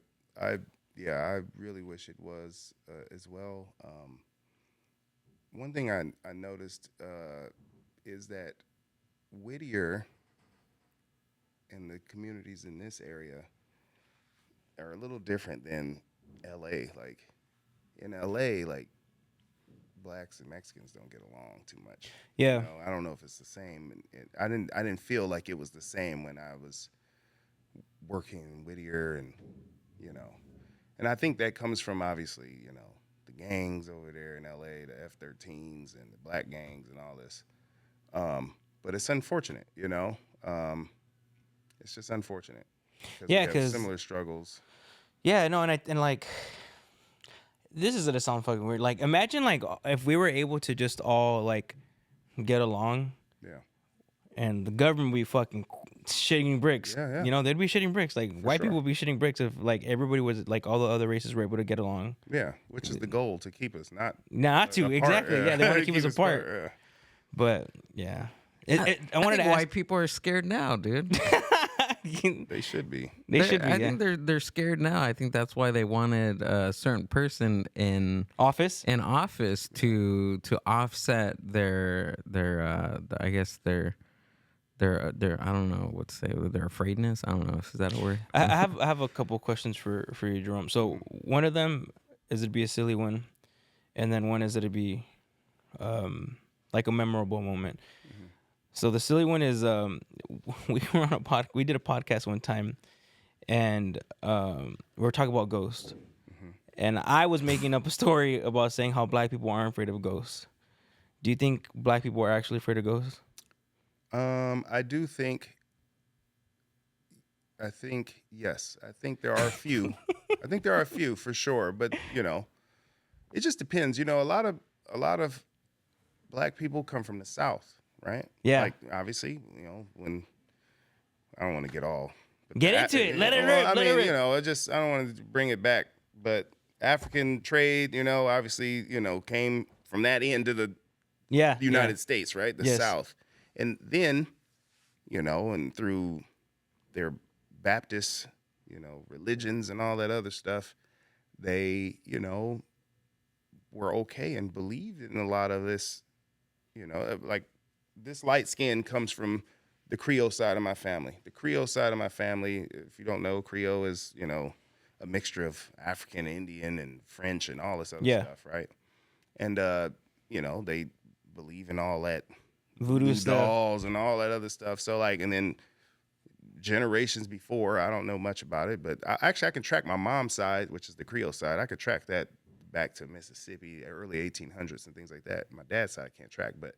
Speaker 4: really wish it was as well. One thing I noticed is that Whittier and the communities in this area are a little different than LA. Like in LA, like blacks and Mexicans don't get along too much.
Speaker 2: Yeah.
Speaker 4: You know, I don't know if it's the same. And I didn't feel like it was the same when I was working in Whittier, and you know, and I think that comes from obviously, you know, the gangs over there in LA, the F-13s and the black gangs and all this. But it's unfortunate, you know. It's just unfortunate.
Speaker 2: Yeah,
Speaker 4: we have
Speaker 2: 'cause-
Speaker 4: similar struggles.
Speaker 2: Yeah, no, and like, this is gonna sound fucking weird. Like, imagine like if we were able to just all like get along,
Speaker 4: Yeah.
Speaker 2: and the government would be fucking shitting bricks.
Speaker 4: Yeah, yeah.
Speaker 2: You know, they'd be shitting bricks. Like white
Speaker 4: sure.
Speaker 2: people would be shitting bricks if like everybody was like all the other races were able to get along.
Speaker 4: Yeah, which is the goal, to keep us not
Speaker 2: To
Speaker 4: apart.
Speaker 2: exactly. Yeah, they want to keep us apart.
Speaker 4: Yeah.
Speaker 2: But yeah,
Speaker 3: I
Speaker 2: wanted
Speaker 3: think
Speaker 2: to
Speaker 3: white
Speaker 2: ask.
Speaker 3: people are scared now, dude.
Speaker 4: They should be.
Speaker 2: They should be.
Speaker 3: I
Speaker 2: Yeah.
Speaker 3: think they're scared now. I think that's why they wanted a certain person in
Speaker 2: Office.
Speaker 3: office to offset their I guess their I don't know what to say, their afraidness. I don't know if is that a word.
Speaker 2: I have a couple questions for you, Jerome. So one of them is it'd be a silly one, and then one is it'd be like a memorable moment. So the silly one is we were on we did a podcast one time, and we were talking about ghosts, and I was making up a story about saying how black people aren't afraid of ghosts. Do you think black people are actually afraid of ghosts?
Speaker 4: I do think. I think yes. I think there are a few. I think there are a few for sure, but you know, it just depends. You know, a lot of black people come from the South, right?
Speaker 2: Yeah.
Speaker 4: Like obviously, you know, when I don't want to get all
Speaker 2: Get into it. Let it rip.
Speaker 4: Well, I
Speaker 2: let
Speaker 4: mean,
Speaker 2: it rip.
Speaker 4: you know, I don't want to bring it back, but African trade, you know, obviously, you know, came from that end to the
Speaker 2: Yeah.
Speaker 4: United States, right? The
Speaker 2: Yes.
Speaker 4: South. And then, you know, and through their Baptist, you know, religions and all that other stuff, they, you know, were okay and believed in a lot of this, you know, like this light skin comes from the Creole side of my family. The Creole side of my family, if you don't know, Creole is, you know, a mixture of African, Indian, and French and all this other stuff, right? And, you know, they believe in all that
Speaker 2: Voodoo stuff.
Speaker 4: dolls and all that other stuff. So, like, and then generations before, I don't know much about it, but I can track my mom's side, which is the Creole side. I could track that back to Mississippi, early 1800s and things like that. My dad's side I can't track, but,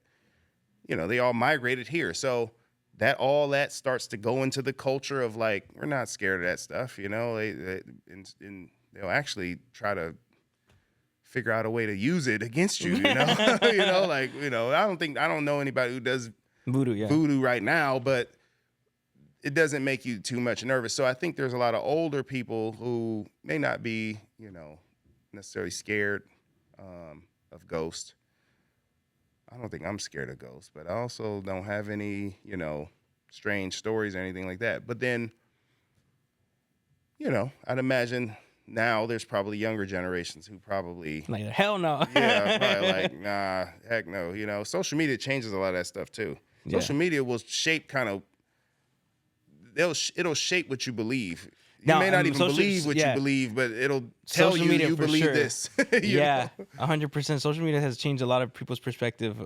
Speaker 4: you know, they all migrated here. So all that starts to go into the culture of, like, we're not scared of that stuff, you know. They'll actually try to figure out a way to use it against you, you know. You know, like, you know, I don't know anybody who does
Speaker 2: Voodoo, yeah.
Speaker 4: voodoo right now, but it doesn't make you too much nervous. So I think there's a lot of older people who may not be, necessarily scared of ghosts. I don't think I'm scared of ghosts, but I also don't have any, strange stories or anything like that. But then, I'd imagine now there's probably younger generations who probably
Speaker 2: Like, hell no.
Speaker 4: yeah, probably like, nah, heck no. Social media changes a lot of that stuff too. Social media will shape it'll shape what you believe. You may not even believe what you believe, but it'll tell
Speaker 2: Social media
Speaker 4: you
Speaker 2: for
Speaker 4: believe
Speaker 2: sure.
Speaker 4: this.
Speaker 2: Yeah, 100%. Social media has changed a lot of people's perspective.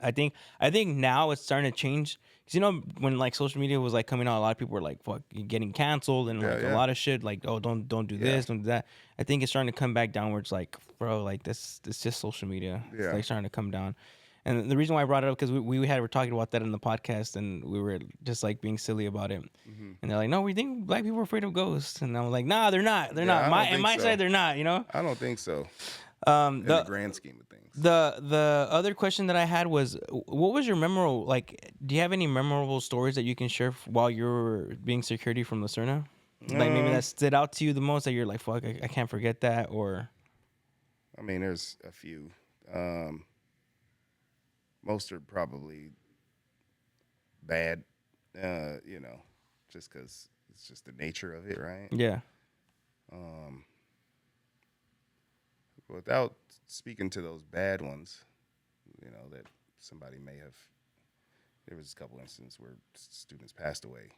Speaker 2: I think now it's starting to change. Because, when like social media was like coming out, a lot of people were like, fuck, you're getting canceled and like a lot of shit. Like, oh, don't do this, don't do that. I think it's starting to come back downwards. Like, bro, like this, it's just social media.
Speaker 4: Yeah.
Speaker 2: It's like starting to come down. And the reason why I brought it up, because we were talking about that in the podcast, and we were just like being silly about it. Mm-hmm. And they're like, no, we think black people are afraid of ghosts. And I was like, nah, they're not. They're not. On my side, they're not,
Speaker 4: I don't think so. In the grand scheme of things.
Speaker 2: The other question that I had was, what was your memorable, like, do you have any memorable stories that you can share while you were being security from Lucerna? Like, maybe that stood out to you the most, that you're like, fuck, I can't forget that, or...
Speaker 4: I mean, there's a few. Most are probably bad, just because it's just the nature of it, right?
Speaker 2: Yeah.
Speaker 4: Without speaking to those bad ones, that somebody may have, there was a couple instances where students passed away,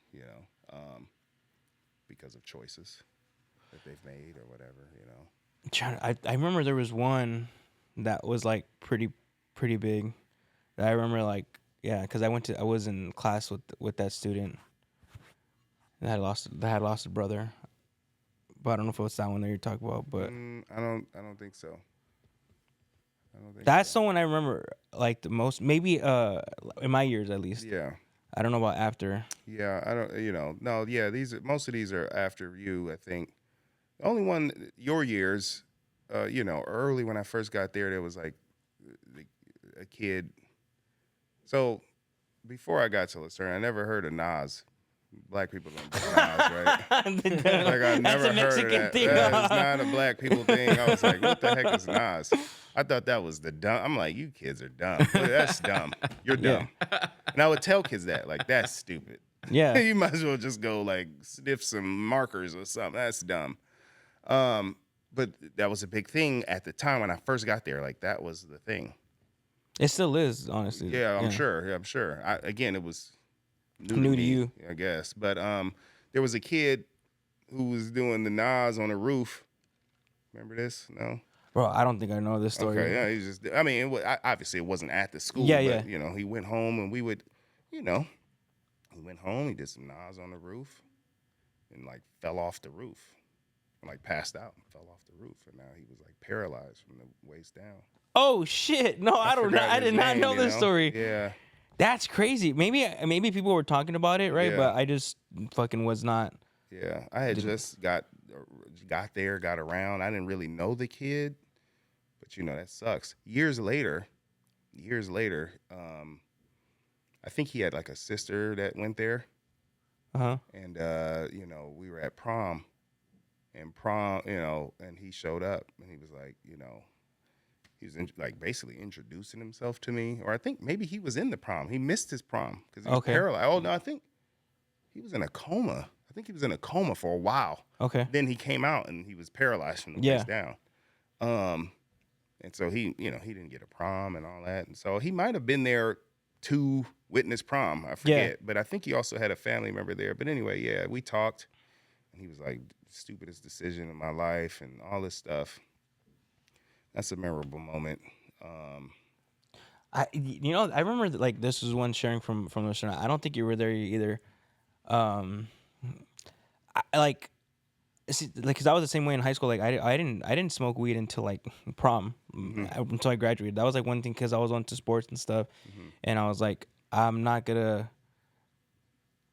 Speaker 4: because of choices that they've made or whatever,
Speaker 2: I remember there was one that was like pretty big. I remember like, yeah, because I was in class with that student that had lost a brother. But I don't know if it's that one that you're talking about. But
Speaker 4: I don't think so.
Speaker 2: That's the one I remember like the most. Maybe in my years at least.
Speaker 4: Yeah.
Speaker 2: I don't know about after.
Speaker 4: Yeah, I don't. No. Yeah, most of these are after you. I think the only one your years. Early when I first got there was like a kid. So before I got to Lucerne, I never heard of Nas. Black people don't do Nas, right? Like I never heard of that.
Speaker 2: Thing.
Speaker 4: It's not a black people thing. I was like, what the heck is Nas? I thought that was the dumb. I'm like, you kids are dumb. That's dumb. You're dumb. Yeah. And I would tell kids that, like, that's stupid.
Speaker 2: Yeah.
Speaker 4: You might as well just go like sniff some markers or something. That's dumb. But that was a big thing at the time when I first got there. Like that was the thing.
Speaker 2: It still is, honestly.
Speaker 4: Yeah, I'm sure. Again, it was
Speaker 2: new to you,
Speaker 4: I guess. But there was a kid who was doing the Nas on the roof. Remember this? No?
Speaker 2: Bro, I don't think I know this story.
Speaker 4: Okay, yeah, obviously it wasn't at the school.
Speaker 2: Yeah,
Speaker 4: but, he went home and we would, he went home, he did some Nas on the roof and like fell off the roof and like passed out and fell off the roof. And now he was like paralyzed from the waist down.
Speaker 2: Oh shit! No, I don't know. I did not know this story.
Speaker 4: Yeah,
Speaker 2: that's crazy. Maybe people were talking about it, right? Yeah. But I just fucking was not.
Speaker 4: Yeah, I had just got there, got around. I didn't really know the kid, but that sucks. Years later, I think he had like a sister that went there. And we were at prom, and and he showed up, and he was like, he was basically introducing himself to me, or I think maybe he was in the prom. He missed his prom because he was paralyzed. Oh no, I think he was in a coma. I think he was in a coma for a while. Okay. Then he came out and he was paralyzed from the waist down. And so he didn't get a prom and all that, and so he might have been there to witness prom. I forget, but I think he also had a family member there. But anyway, yeah, we talked, and he was like, "Stupidest decision in my life," and all this stuff. That's a memorable moment.
Speaker 2: I remember that, this was one sharing from the restaurant. I don't think you were there either. Because I was the same way in high school. Like I didn't smoke weed until prom, until I graduated. That was one thing because I was into sports and stuff, and I was like, I'm not gonna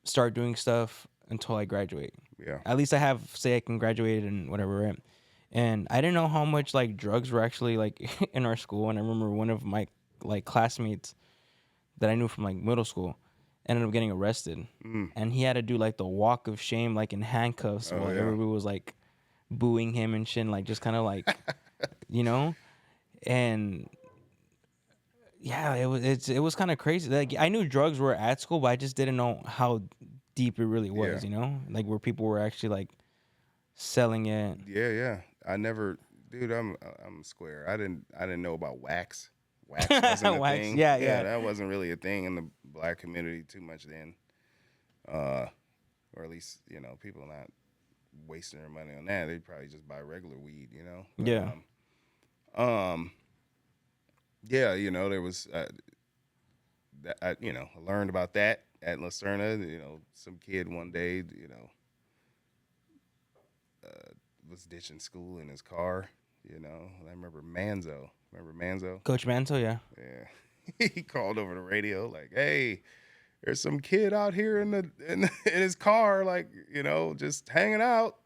Speaker 2: start doing stuff until I graduate. Yeah. At least I can graduate and whatever, right? And I didn't know how much drugs were actually in our school. And I remember one of my classmates that I knew from middle school, ended up getting arrested, and he had to do like the walk of shame, like in handcuffs, while
Speaker 4: yeah.
Speaker 2: everybody was like booing him and shit, like just kind of like, you know, and yeah, it was kind of crazy. Like I knew drugs were at school, but I just didn't know how deep it really was,
Speaker 4: Yeah.
Speaker 2: you know, like where people were actually like selling it.
Speaker 4: Yeah. I never, dude. I'm square. I didn't know about wax. Wax wasn't a
Speaker 2: Wax,
Speaker 4: thing.
Speaker 2: yeah.
Speaker 4: That wasn't really a thing in the black community too much then. Or at least people not wasting their money on that. They'd probably just buy regular weed, But,
Speaker 2: Yeah.
Speaker 4: Yeah, there was that I learned about that at Lucerna. Some kid one day, was ditching school in his car. I remember Manzo. Remember Manzo?
Speaker 2: Coach Manso, yeah.
Speaker 4: Yeah, he called over the radio like, "Hey, there's some kid out here in his car, like just hanging out."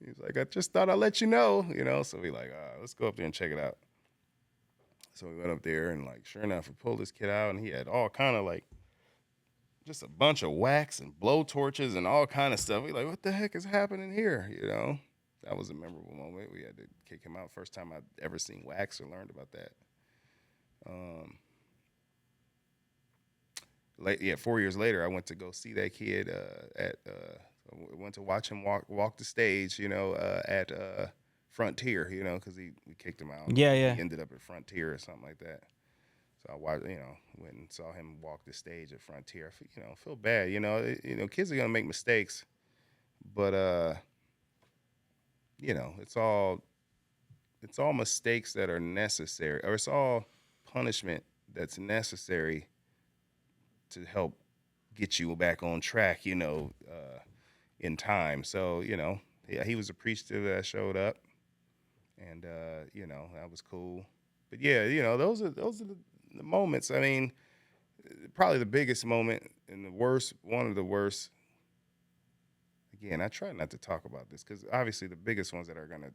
Speaker 4: He's like, "I just thought I'd let you know." So we like, let's go up there and check it out. So we went up there and like, sure enough, we pulled this kid out and he had all kind of like just a bunch of wax and blow torches and all kind of stuff. We like, what the heck is happening here? That was a memorable moment. We had to kick him out. First time I'd ever seen wax or learned about that. 4 years later, I went to go see that kid I went to watch him walk the stage, at Frontier, because we kicked him out.
Speaker 2: Yeah.
Speaker 4: He ended up at Frontier or something like that. So I watched, went and saw him walk the stage at Frontier. I feel bad, kids are gonna make mistakes, but it's all mistakes that are necessary, or it's all punishment that's necessary to help get you back on track, in time. So, yeah, he was appreciative that I showed up, and that was cool. But yeah, those are the moments. I mean, probably the biggest moment and one of the worst. Again, I try not to talk about this because obviously the biggest ones that are gonna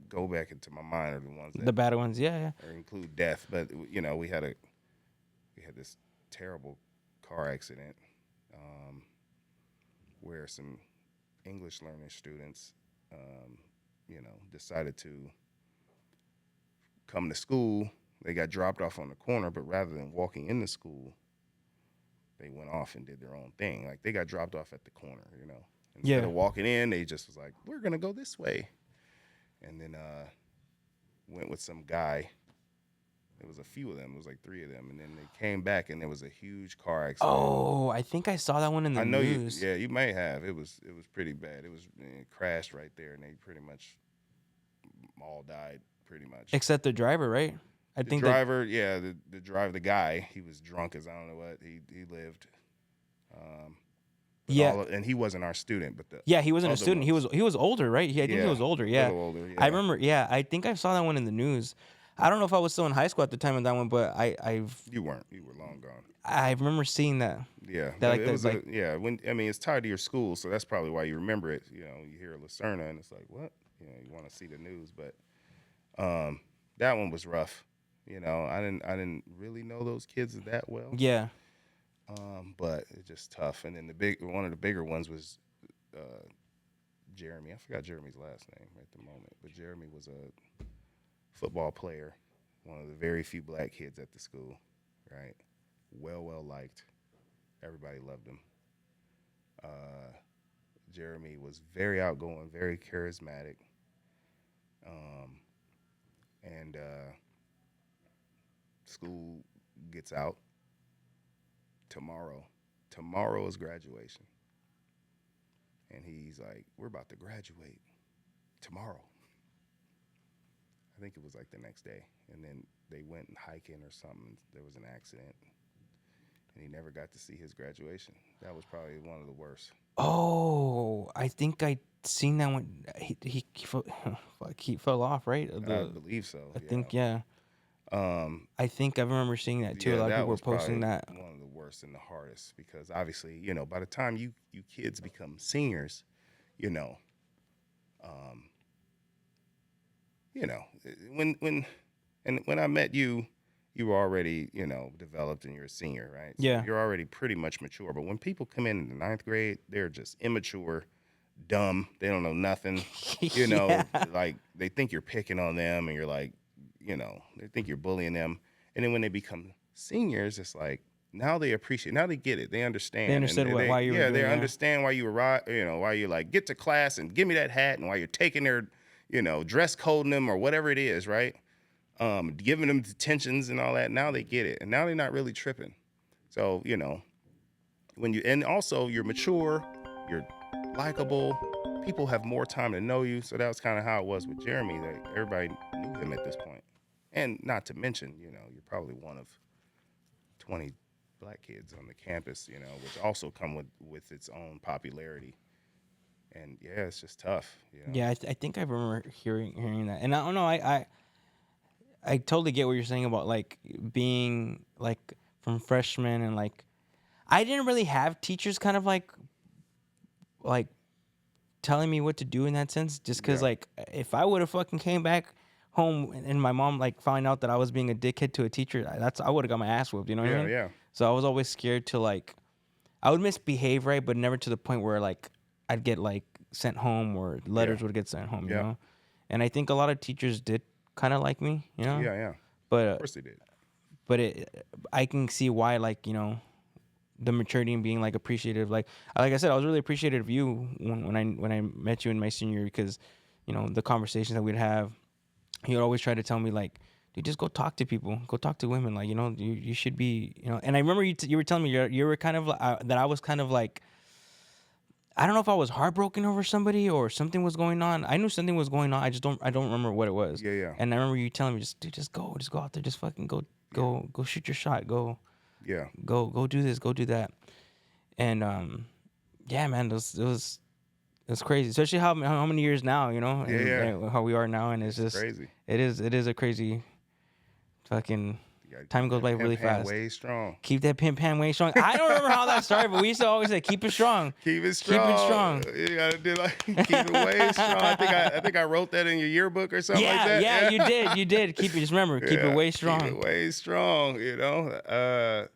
Speaker 4: go back into my mind are the ones that
Speaker 2: The bad ones, yeah.
Speaker 4: or include death. But we had this terrible car accident where some English learning students, decided to come to school. They got dropped off on the corner, but rather than walking into school, they went off and did their own thing. Like they got dropped off at the corner, Instead of walking in, they just was like, "We're gonna go this way," and then went with some guy. There was a few of them. It was like 3 of them, and then they came back, and there was a huge car accident.
Speaker 2: Oh, I think I saw that one in the news.
Speaker 4: You may have. It was pretty bad. It crashed right there, and they pretty much all died, pretty much.
Speaker 2: Except the driver, right? I
Speaker 4: The
Speaker 2: think
Speaker 4: driver, the driver, the guy, he was drunk as I don't know what. He lived.
Speaker 2: Yeah.
Speaker 4: And he wasn't our student, but
Speaker 2: he wasn't a
Speaker 4: other
Speaker 2: student.
Speaker 4: ones.
Speaker 2: He was older, right? I think he was older. Yeah.
Speaker 4: A little older, yeah.
Speaker 2: I remember. Yeah, I think I saw that one in the news. I don't know if I was still in high school at the time of that one, but
Speaker 4: You weren't. You were long gone.
Speaker 2: I remember seeing that.
Speaker 4: Yeah.
Speaker 2: That, like,
Speaker 4: it
Speaker 2: that,
Speaker 4: was
Speaker 2: like-
Speaker 4: it's tied to your school, so that's probably why you remember it. You hear Lucerna, and it's like, what? You want to see the news, but that one was rough. I didn't really know those kids that well.
Speaker 2: Yeah.
Speaker 4: But it's just tough. And then one of the bigger ones was Jeremy. I forgot Jeremy's last name at the moment, but Jeremy was a football player, one of the very few black kids at the school, right? Well liked. Everybody loved him. Jeremy was very outgoing, very charismatic. And school gets out tomorrow. Tomorrow is graduation. And he's like, we're about to graduate tomorrow. I think it was like the next day. And then they went hiking or something. There was an accident. And he never got to see his graduation. That was probably one of the worst.
Speaker 2: Oh, I think I seen that one. He fell off, right?
Speaker 4: I believe so.
Speaker 2: I think, yeah. I think I remember seeing that too. A lot of people were posting that.
Speaker 4: One of the worst and the hardest because obviously, by the time you kids become seniors, when I met you, you were already, developed and you're a senior, right? So
Speaker 2: Yeah.
Speaker 4: you're already pretty much mature. But when people come in the ninth grade, they're just immature, dumb. They don't know nothing.
Speaker 2: Yeah.
Speaker 4: Like they think you're picking on them and you're like, they think you're bullying them. And then when they become seniors, it's like, now they appreciate, now they get it. They understand.
Speaker 2: They understood
Speaker 4: and
Speaker 2: why you were doing
Speaker 4: they
Speaker 2: that.
Speaker 4: understand why you were, why you like, get to class and give me that hat, and why you're taking their, dress coding them or whatever it is, right? Giving them detentions and all that. Now they get it. And now they're not really tripping. So, and also you're mature, you're likable, people have more time to know you. So that was kind of how it was with Jeremy. Like everybody knew him at this point. And not to mention, you're probably one of 20 black kids on the campus, which also come with its own popularity. And yeah, it's just tough.
Speaker 2: Yeah, I think I remember hearing that, and I don't know. I totally get what you're saying about like being like from freshmen and like I didn't really have teachers kind of like telling me what to do in that sense. Just because like if I would have fucking came back home and my mom like found out that I was being a dickhead to a teacher, I would have got my ass whooped. You know what I mean?
Speaker 4: Yeah.
Speaker 2: So I was always scared to like I would misbehave, right, but never to the point where like I'd get like sent home or letters would get sent home. You know, and I think a lot of teachers did kind of like me. You know?
Speaker 4: Yeah.
Speaker 2: But
Speaker 4: Of course they did.
Speaker 2: But I can see why, like, the maturity and being like appreciative. Like I said, I was really appreciative of you when I met you in my senior year because, the conversations that we'd have, he would always try to tell me like, dude, just go talk to people, go talk to women. Like, you should be, And I remember you were telling me you were kind of that I was kind of like, I don't know if I was heartbroken over somebody or something was going on. I knew something was going on. I don't remember what it was.
Speaker 4: Yeah.
Speaker 2: And I remember you telling me, just go out there, just fucking go shoot your shot, go do this, go do that. And yeah, man, it was crazy, especially how many years now, and how we are now, and it's just
Speaker 4: crazy.
Speaker 2: It is a crazy fucking. Time goes by really fast.
Speaker 4: Way strong.
Speaker 2: Keep that pimp hand way strong. I don't remember how that started, but we used to always say, keep it strong.
Speaker 4: Keep it strong. You gotta do like keep it way strong. I think I wrote that in your yearbook or something like that.
Speaker 2: Yeah, you did. Keep it. Just remember, keep it way strong.
Speaker 4: Keep it way strong. Yeah.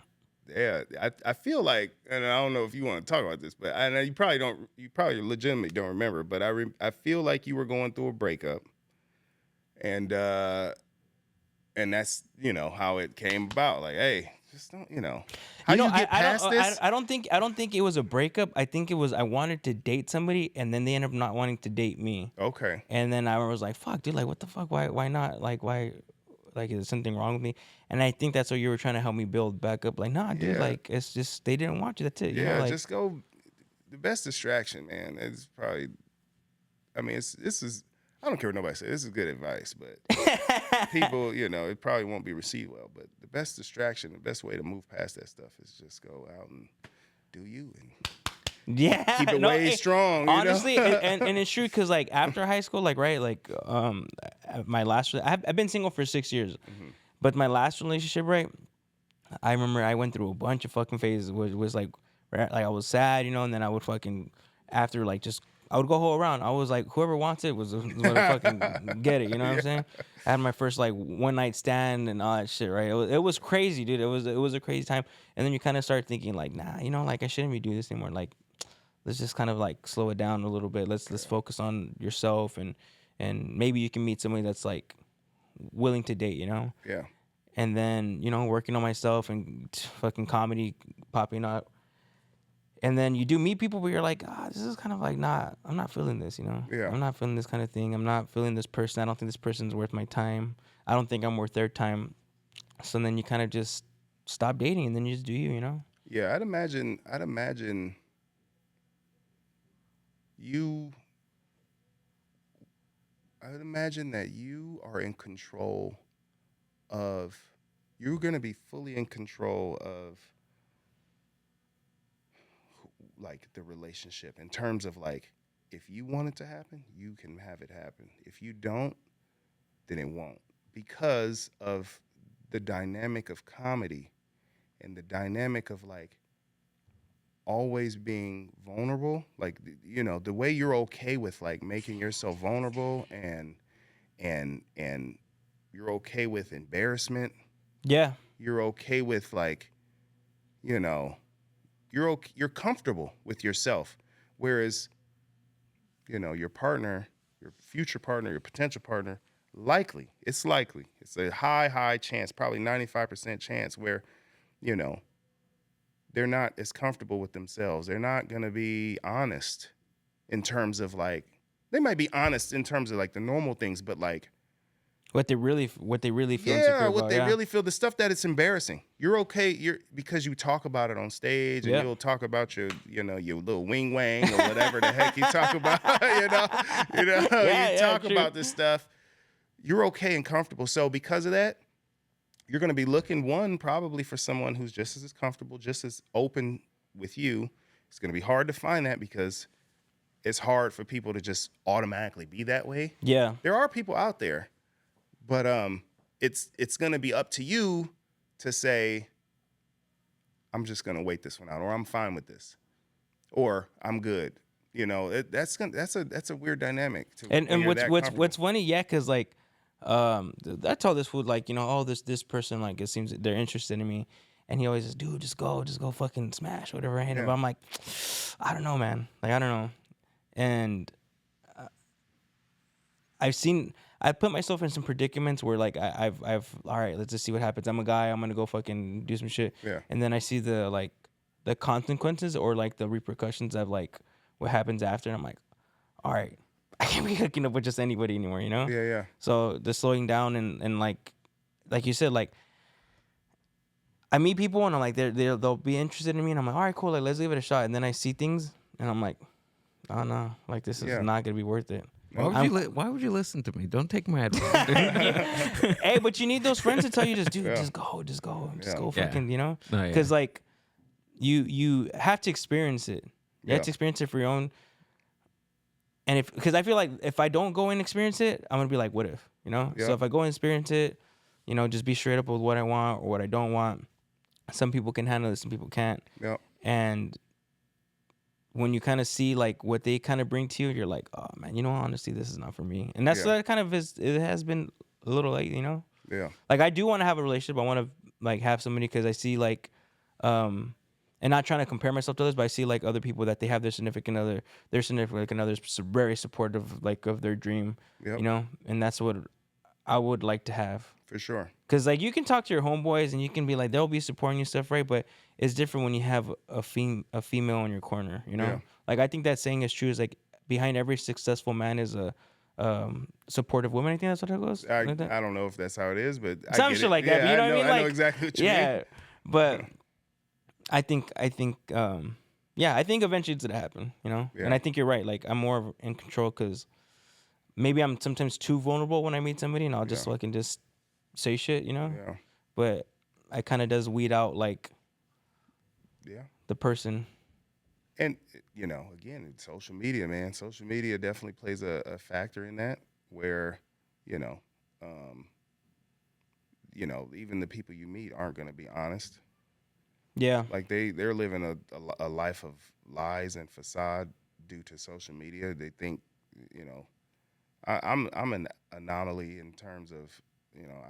Speaker 4: I feel like, and I don't know if you want to talk about this, but I know you probably legitimately don't remember, but I feel like you were going through a breakup, and that's how it came about. Like, hey, just don't how you get past this.
Speaker 2: I don't think it was a breakup. I think it was I wanted to date somebody and then they ended up not wanting to date me.
Speaker 4: Okay.
Speaker 2: And then I was like, fuck, dude, like what the fuck? Why not? Like why? Like is there something wrong with me? And I think that's what you were trying to help me build back up. Like, nah, dude, like it's just they didn't want you. That's it.
Speaker 4: Yeah,
Speaker 2: like,
Speaker 4: just go. The best distraction, man. It's probably. I mean, this is. I don't care what nobody says. This is good advice, but people, it probably won't be received well. But the best distraction, the best way to move past that stuff is just go out and do you and keep it way strong.
Speaker 2: Honestly, and it's true because like after high school, like right, like my last, I've been single for 6 years, but my last relationship, right, I remember I went through a bunch of fucking phases. Was like I was sad, and then I would fucking after like just. I would go around. I was like, whoever wants it was gonna fucking get it. You know what I'm saying? I had my first like one night stand and all that shit. Right? It was crazy, dude. It was a crazy time. And then you kind of start thinking like, nah, like I shouldn't be doing this anymore. Like, let's just kind of like slow it down a little bit. Let's focus on yourself and maybe you can meet somebody that's like willing to date.
Speaker 4: Yeah.
Speaker 2: And then working on myself and fucking comedy popping up. And then you do meet people where you're like, this is kind of like, nah, I'm not feeling this,
Speaker 4: Yeah.
Speaker 2: I'm not feeling this kind of thing. I'm not feeling this person. I don't think this person's worth my time. I don't think I'm worth their time. So then you kind of just stop dating and then you just do you,
Speaker 4: Yeah, I'd imagine that you are in control of, you're going to be fully in control of like the relationship in terms of like, if you want it to happen, you can have it happen. If you don't, then it won't, because of the dynamic of comedy and the dynamic of like always being vulnerable. Like, the way you're okay with like making yourself vulnerable and you're okay with embarrassment
Speaker 2: Yeah.
Speaker 4: You're okay with like, you know, you're comfortable with yourself. Whereas, you know, your partner, your future partner, your potential partner, it's likely. It's a high chance, probably 95% chance where, you know, they're not as comfortable with themselves. They're not going to be honest in terms of like, they might be honest in terms of like the normal things, but like,
Speaker 2: What they really feel insecure
Speaker 4: what
Speaker 2: about.
Speaker 4: they
Speaker 2: Yeah.
Speaker 4: really feel, the stuff that it's embarrassing. You're okay, because you talk about it on stage and
Speaker 2: Yep.
Speaker 4: you'll talk about your little wing wang or whatever the heck you talk about,
Speaker 2: Yeah,
Speaker 4: you talk
Speaker 2: true.
Speaker 4: about this stuff. You're okay and comfortable. So because of that, you're going to be looking probably for someone who's just as comfortable, just as open with you. It's going to be hard to find that because it's hard for people to just automatically be that way.
Speaker 2: Yeah.
Speaker 4: There are people out there, but it's going to be up to you to say, I'm just going to wait this one out, or I'm fine with this, or I'm good. You know, that's a weird dynamic.
Speaker 2: And what's funny, yeah, because like, I told this fool like, you know, oh, this person, like, it seems they're interested in me, and he always says, dude, just go fucking smash whatever I hit him.
Speaker 4: Yeah.
Speaker 2: But I'm like, I don't know, man. Like, I don't know. And I put myself in some predicaments where like I've all right, let's just see what happens. I'm a guy, I'm gonna go fucking do some shit.
Speaker 4: Yeah.
Speaker 2: And then I see the consequences or like the repercussions of like what happens after, and I'm like, all right, I can't be hooking up with just anybody anymore, you know?
Speaker 4: Yeah.
Speaker 2: So the slowing down and like you said, like I meet people and I'm like they'll be interested in me and I'm like, all right, cool, like let's give it a shot. And then I see things and I'm like, oh no, like this is not gonna be worth it.
Speaker 3: Why would you listen to me? Don't take my advice.
Speaker 2: Hey, but you need those friends to tell you, just
Speaker 4: Yeah.
Speaker 2: just go,
Speaker 4: Yeah.
Speaker 2: fucking, you know?
Speaker 3: Oh, yeah.
Speaker 2: Because like you have to experience it. You have to experience it for your own. And because I feel like if I don't go and experience it, I'm gonna be like, what if, you know?
Speaker 4: Yeah.
Speaker 2: So if I go and experience it, you know, just be straight up with what I want or what I don't want. Some people can handle it, some people can't.
Speaker 4: Yeah.
Speaker 2: And when you kind of see like what they kind of bring to you, you're like, oh man, you know, honestly, this is not for me. And that's kind of it has been a little like, you know,
Speaker 4: Yeah.
Speaker 2: like I do want to have a relationship. I want to like have somebody because I see like, and not trying to compare myself to others, but I see like other people that they have their significant other is very supportive like of their dream,
Speaker 4: Yep.
Speaker 2: you know, and that's what I would like to have.
Speaker 4: For sure.
Speaker 2: Cause like you can talk to your homeboys and you can be like they'll be supporting you stuff, right? But it's different when you have a female in your corner, you know.
Speaker 4: Yeah.
Speaker 2: Like I think that saying is true. Is like behind every successful man is a supportive woman. I think that's what it goes.
Speaker 4: I
Speaker 2: Like that?
Speaker 4: don't know if that's how it is, but
Speaker 2: Some shit like that. But you know what I mean?
Speaker 4: I know
Speaker 2: Like,
Speaker 4: exactly what you mean.
Speaker 2: yeah, but I think I think eventually it's gonna happen, you know.
Speaker 4: Yeah.
Speaker 2: And I think you're right. Like I'm more in control because maybe I'm sometimes too vulnerable when I meet somebody, and I'll just fucking just say shit, you know.
Speaker 4: Yeah.
Speaker 2: But I kind of does weed out like the person.
Speaker 4: And, you know, again, it's social media, man. Social media definitely plays a factor in that where, you know, even the people you meet aren't going to be honest.
Speaker 2: Yeah.
Speaker 4: Like they're living a life of lies and facade due to social media. They think, you know, I'm an anomaly in terms of, you know,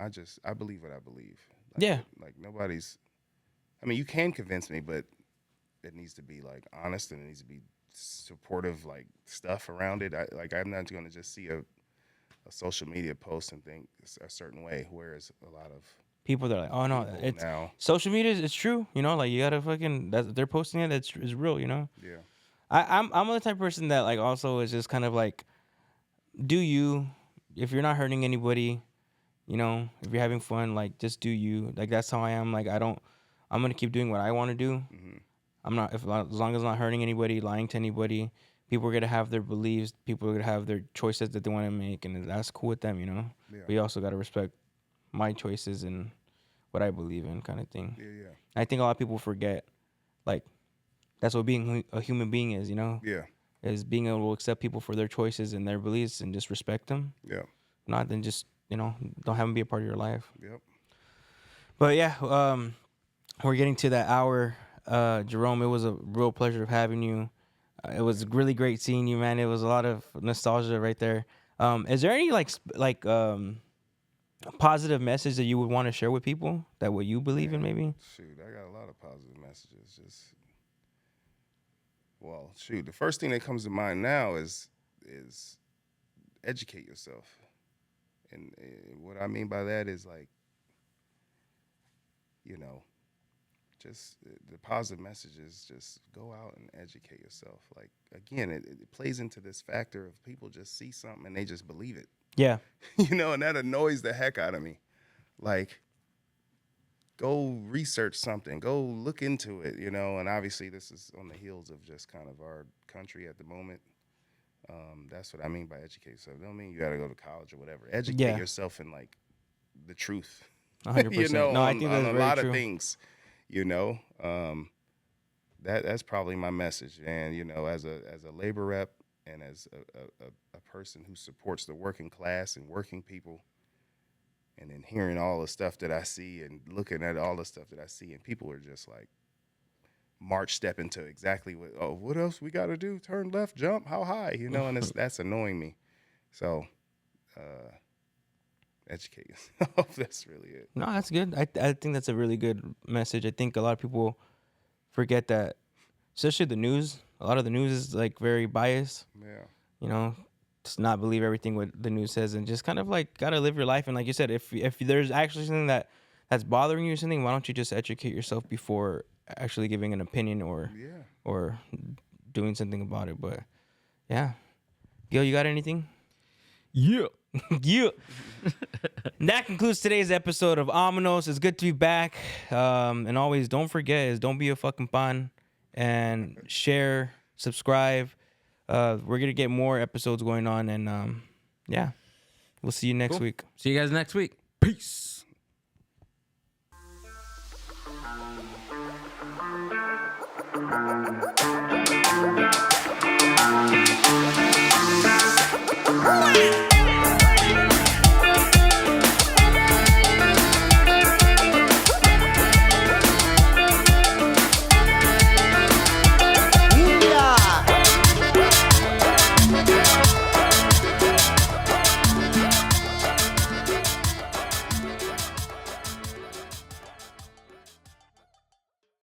Speaker 4: I believe what I believe. Like,
Speaker 2: Yeah.
Speaker 4: Like nobody's, I mean, you can convince me, but it needs to be like honest and it needs to be supportive, like stuff around it. I'm not going to just see a social media post and think a certain way. Whereas a lot of
Speaker 2: People that are like, oh no,
Speaker 4: people
Speaker 2: it's
Speaker 4: now,
Speaker 2: social media. It's true, you know. Like you gotta fucking they're posting it. It's real, you know.
Speaker 4: yeah,
Speaker 2: I'm the type of person that like also is just kind of like, do you, if you're not hurting anybody, you know, if you're having fun, like just do you. Like that's how I am. Like I'm gonna keep doing what I want to do.
Speaker 4: mm-hmm.
Speaker 2: I'm not as long as I'm not hurting anybody, lying to anybody. People are gonna have their beliefs. People are gonna have their choices that they want to make, and that's cool with them, you know.
Speaker 4: Yeah.
Speaker 2: But you also gotta respect my choices and what I believe in, kind of thing.
Speaker 4: Yeah.
Speaker 2: I think a lot of people forget, like, that's what being a human being is, you know?
Speaker 4: Yeah.
Speaker 2: Is being able to accept people for their choices and their beliefs and just respect them.
Speaker 4: Yeah.
Speaker 2: Not then just, you know, don't have them be a part of your life.
Speaker 4: Yep.
Speaker 2: But yeah, we're getting to that hour. Jerome, it was a real pleasure of having you. It was really great seeing you, man. It was a lot of nostalgia right there. Is there any a positive message that you would want to share with people that what you believe in, maybe?
Speaker 4: Shoot, I got a lot of positive messages. Shoot, the first thing that comes to mind now is educate yourself. And what I mean by that is, like, you know, just the positive message is just go out and educate yourself. Like, again, it plays into this factor of people just see something and they just believe it.
Speaker 2: Yeah.
Speaker 4: You know, and that annoys the heck out of me. Like, go research something, go look into it, you know, and obviously this is on the heels of just kind of our country at the moment. That's what I mean by educate yourself. Don't mean you got to go to college or whatever. Educate yourself in, like, the truth.
Speaker 2: 100%.
Speaker 4: You know,
Speaker 2: no, I think that's
Speaker 4: on a
Speaker 2: very
Speaker 4: lot
Speaker 2: true.
Speaker 4: of things, you know. That's probably my message. And, you know, as a labor rep and as a person who supports the working class and working people, and then hearing all the stuff that I see and looking at all the stuff that I see, and people are just like march step into exactly what else we got to do? Turn left, jump, how high? You know, and that's annoying me. So educate yourself. That's really it.
Speaker 2: No, that's good. I think that's a really good message. I think a lot of people forget that, especially the news. A lot of the news is like very biased.
Speaker 4: Yeah.
Speaker 2: You know, just not believe everything what the news says, and just kind of like gotta live your life. And like you said, if there's actually something that's bothering you or something, why don't you just educate yourself before actually giving an opinion or doing something about it? But yeah, Gil, you got anything?
Speaker 3: Yeah.
Speaker 2: Yeah. And that concludes today's episode of Amonos. It's good to be back. And always, don't forget, is don't be a fucking pan, and share, subscribe. We're going to get more episodes going on, and yeah, we'll see you next week.
Speaker 3: See you guys next week. Peace.
Speaker 5: Thank you.